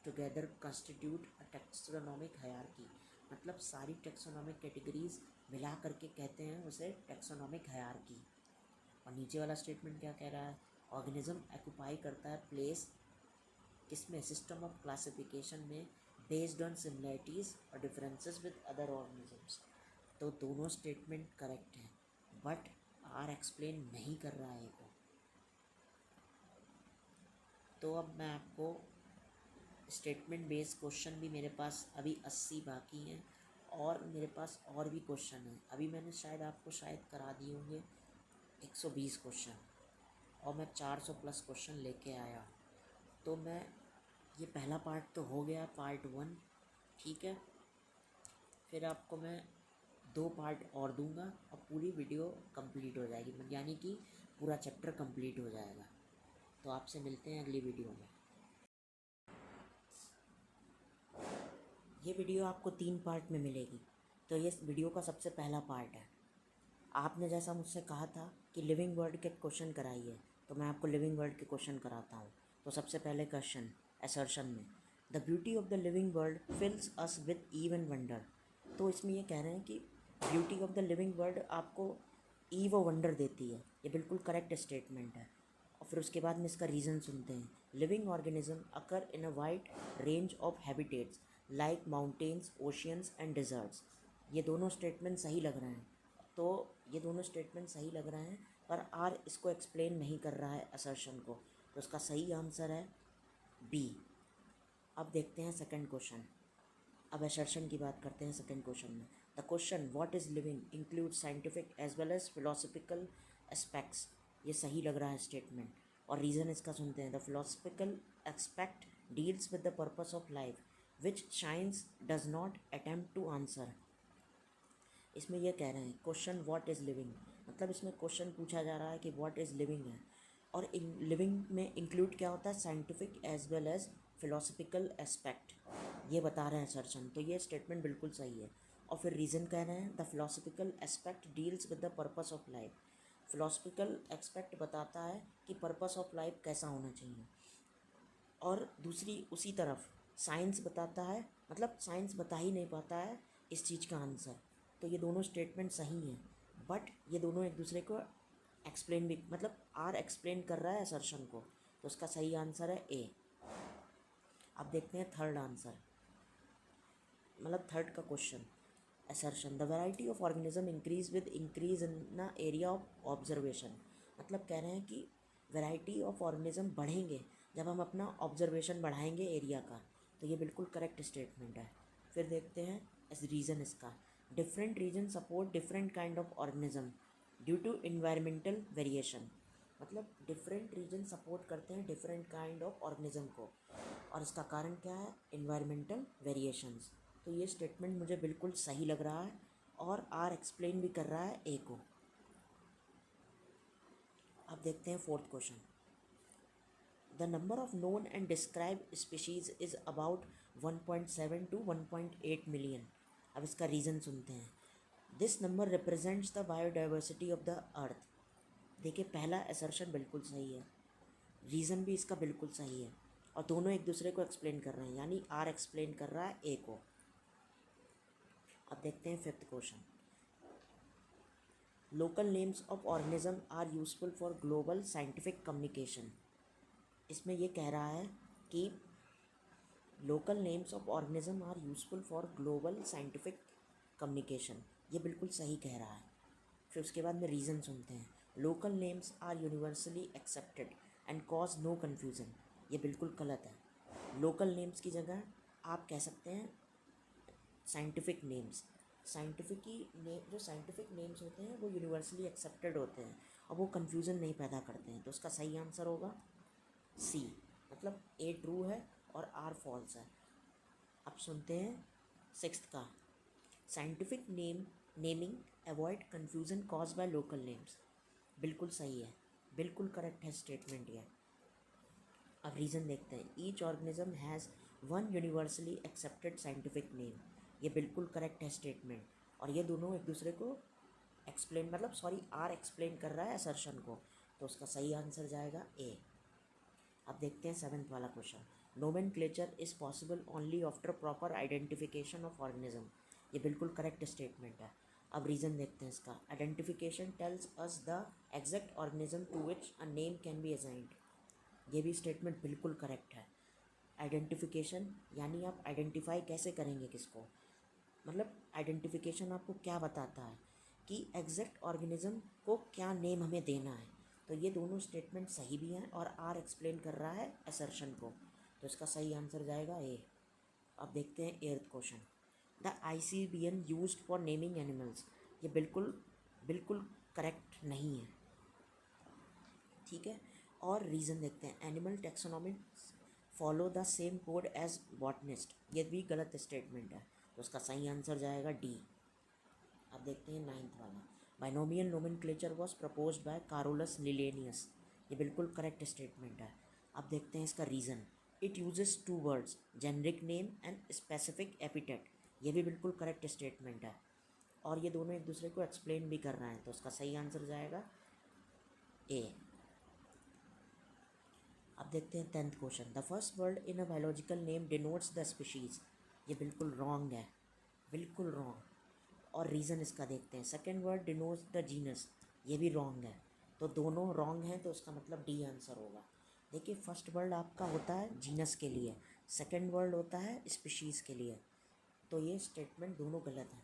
Speaker 1: together constitute a taxonomic hierarchy, मतलब सारी टेक्सोनॉमिक कैटेगरीज मिला करके कहते हैं उसे टेक्सोनॉमिक हायरार्की। और नीचे वाला स्टेटमेंट क्या कह रहा है, ऑर्गेनिज्म ऑक्यूपाई करता है प्लेस किसमें, सिस्टम ऑफ क्लासिफिकेशन में, बेस्ड ऑन सिमिलैरिटीज़ और डिफरेंसेस विद अदर ऑर्गेनिजम्स। तो दोनों स्टेटमेंट करेक्ट हैं, बट आर एक्सप्लेन नहीं कर रहा है को। तो अब मैं आपको स्टेटमेंट बेस्ड क्वेश्चन भी मेरे पास अभी 80 बाकी हैं, और मेरे पास और भी क्वेश्चन हैं। अभी मैंने शायद आपको करा दिए होंगे 120 क्वेश्चन, और मैं 400 प्लस क्वेश्चन लेके आया। तो मैं ये पहला पार्ट तो हो गया, पार्ट 1, ठीक है। फिर आपको मैं 2 पार्ट और दूंगा और पूरी वीडियो कंप्लीट हो जाएगी, यानी कि पूरा चैप्टर कंप्लीट हो जाएगा। तो आपसे मिलते हैं अगली वीडियो में। ये वीडियो आपको 3 पार्ट में मिलेगी। तो ये वीडियो का सबसे पहला पार्ट है। आपने जैसा मुझसे कहा था कि लिविंग वर्ड के क्वेश्चन कराइए, तो मैं आपको लिविंग वर्ड के क्वेश्चन कराता हूँ। तो सबसे पहले क्वेश्चन असर्शन में, the beauty of the living world fills us with awe and wonder. तो इसमें ये कह रहे हैं कि beauty of the living world आपको ईव और वंडर देती है। ये बिल्कुल करेक्ट स्टेटमेंट है। और फिर उसके बाद में इसका रीज़न सुनते हैं, living organism occur in a wide range of habitats like mountains, oceans and deserts. ये दोनों स्टेटमेंट सही लग रहे हैं। तो ये दोनों स्टेटमेंट सही लग रहे हैं, पर आर इसको एक्सप्लेन नहीं कर रहा है असर्शन को। तो इसका सही आंसर है बी। अब देखते हैं सेकंड क्वेश्चन। अब असर्शन की बात करते हैं सेकंड क्वेश्चन में। The question what is living include scientific as well as philosophical aspects. ये सही लग रहा है स्टेटमेंट, और रीज़न इसका सुनते हैं। The philosophical aspect deals with the purpose of life which science does not attempt to answer. इसमें यह कह रहे हैं क्वेश्चन व्हाट इज़ लिविंग, मतलब इसमें क्वेश्चन पूछा जा रहा है कि व्हाट इज़ लिविंग है, और लिविंग में इंक्लूड क्या होता है, scientific as well as philosophical aspect, ये बता रहे हैं सर्चन। तो ये स्टेटमेंट बिल्कुल सही है। और फिर रीज़न कह रहे हैं the philosophical aspect deals with the purpose of life. Philosophical aspect बताता है कि पर्पस ऑफ लाइफ कैसा होना चाहिए। और दूसरी उसी तरफ साइंस बताता है, मतलब साइंस बता ही नहीं पाता है इस चीज़ का आंसर। तो ये दोनों स्टेटमेंट सही हैं, बट ये दोनों एक दूसरे को एक्सप्लेन भी, मतलब आर एक्सप्लेन कर रहा है असर्शन को। तो उसका सही आंसर है ए। अब देखते हैं थर्ड आंसर, मतलब थर्ड का question assertion, the variety of organism increase with increase in the area of observation. मतलब कह रहे हैं कि वैरायटी ऑफ ऑर्गेनिज्म बढ़ेंगे जब हम अपना ऑब्जर्वेशन बढ़ाएंगे एरिया का। तो ये बिल्कुल करेक्ट स्टेटमेंट है। फिर देखते हैं एज रीज़न इसका, different region support different kind of organism due to environmental variation. मतलब डिफरेंट रीजन सपोर्ट करते हैं डिफरेंट काइंड ऑफ ऑर्गेनिज्म को, और इसका कारण क्या है, इन्वायरमेंटल वेरिएशंस। तो ये स्टेटमेंट मुझे बिल्कुल सही लग रहा है, और आर एक्सप्लेन भी कर रहा है ए को। अब देखते हैं fourth question, the number of known and describe species is about 1.7 to 1.8 million. अब इसका रीज़न सुनते हैं। This number represents the biodiversity of the earth. देखिए पहला असर्शन बिल्कुल सही है, रीज़न भी इसका बिल्कुल सही है, और दोनों एक दूसरे को एक्सप्लेन कर रहे हैं, यानी आर एक्सप्लेन कर रहा है ए को। अब देखते हैं fifth question, local names of organism are useful for global scientific communication. इसमें यह कह रहा है कि local names of organism are useful for global scientific communication. ये बिल्कुल सही कह रहा है। फिर उसके बाद में रीज़न सुनते हैं, local names are universally accepted and cause no confusion. ये बिल्कुल गलत है। लोकल नेम्स की जगह आप कह सकते हैं साइंटिफिक नेम्स। जो साइंटिफिक नेम्स होते हैं वो यूनिवर्सली एक्सेप्टेड होते हैं, और वो कन्फ्यूज़न नहीं पैदा करते हैं। तो उसका सही आंसर होगा सी, मतलब ए ट्रू है और आर फॉल्स है। अब सुनते हैं सिक्स्थ का, scientific naming avoid confusion cause by local names. बिल्कुल सही है, बिल्कुल करेक्ट है स्टेटमेंट ये। अब रीज़न देखते हैं, each organism has one universally accepted scientific name. ये बिल्कुल करेक्ट है स्टेटमेंट, और ये दोनों एक दूसरे को एक्सप्लेन, मतलब सॉरी आर एक्सप्लेन कर रहा है असर्शन को। तो उसका सही आंसर जाएगा ए। अब देखते हैं सेवन्थ वाला question, nomenclature is possible only after proper identification of organism. ये बिल्कुल करेक्ट स्टेटमेंट है। अब रीज़न देखते हैं इसका। Identification tells us the exact organism to which a name can be assigned. ये भी स्टेटमेंट बिल्कुल करेक्ट है। आइडेंटिफिकेशन यानी आप आइडेंटिफाई कैसे करेंगे किसको, मतलब आइडेंटिफिकेशन आपको क्या बताता है कि एग्जैक्ट ऑर्गेनिज्म को क्या नेम हमें देना है। तो ये दोनों स्टेटमेंट सही भी हैं और आर एक्सप्लेन कर रहा है असर्शन को, तो इसका सही आंसर जाएगा ए। अब देखते हैं 8th question. The ICBN use for naming animals. ये बिल्कुल बिल्कुल करेक्ट नहीं है, ठीक है। और रीज़न देखते हैं। Animal taxonomy follow the same code as botanist. ये भी गलत स्टेटमेंट है, तो उसका सही आंसर जाएगा डी। अब देखते हैं 9th वाला। Binomial nomenclature was proposed by Carolus Linnaeus. ये बिल्कुल करेक्ट स्टेटमेंट है। अब देखते हैं इसका reason. It uses two words, generic name and specific epithet. ये भी बिल्कुल करेक्ट स्टेटमेंट है और ये दोनों एक दूसरे को एक्सप्लेन भी कर रहे हैं, तो उसका सही आंसर जाएगा ए। अब देखते हैं 10th question. The first word in a biological name denotes the species. ये बिल्कुल रॉन्ग है, बिल्कुल रॉन्ग। और रीज़न इसका देखते हैं। Second word denotes the genus. ये भी रॉन्ग है, तो दोनों रॉन्ग हैं, तो उसका मतलब डी आंसर होगा। देखिए फर्स्ट वर्ड आपका होता है जीनस के लिए, सेकेंड वर्ड होता है स्पीशीज़ के लिए, तो ये स्टेटमेंट दोनों गलत हैं।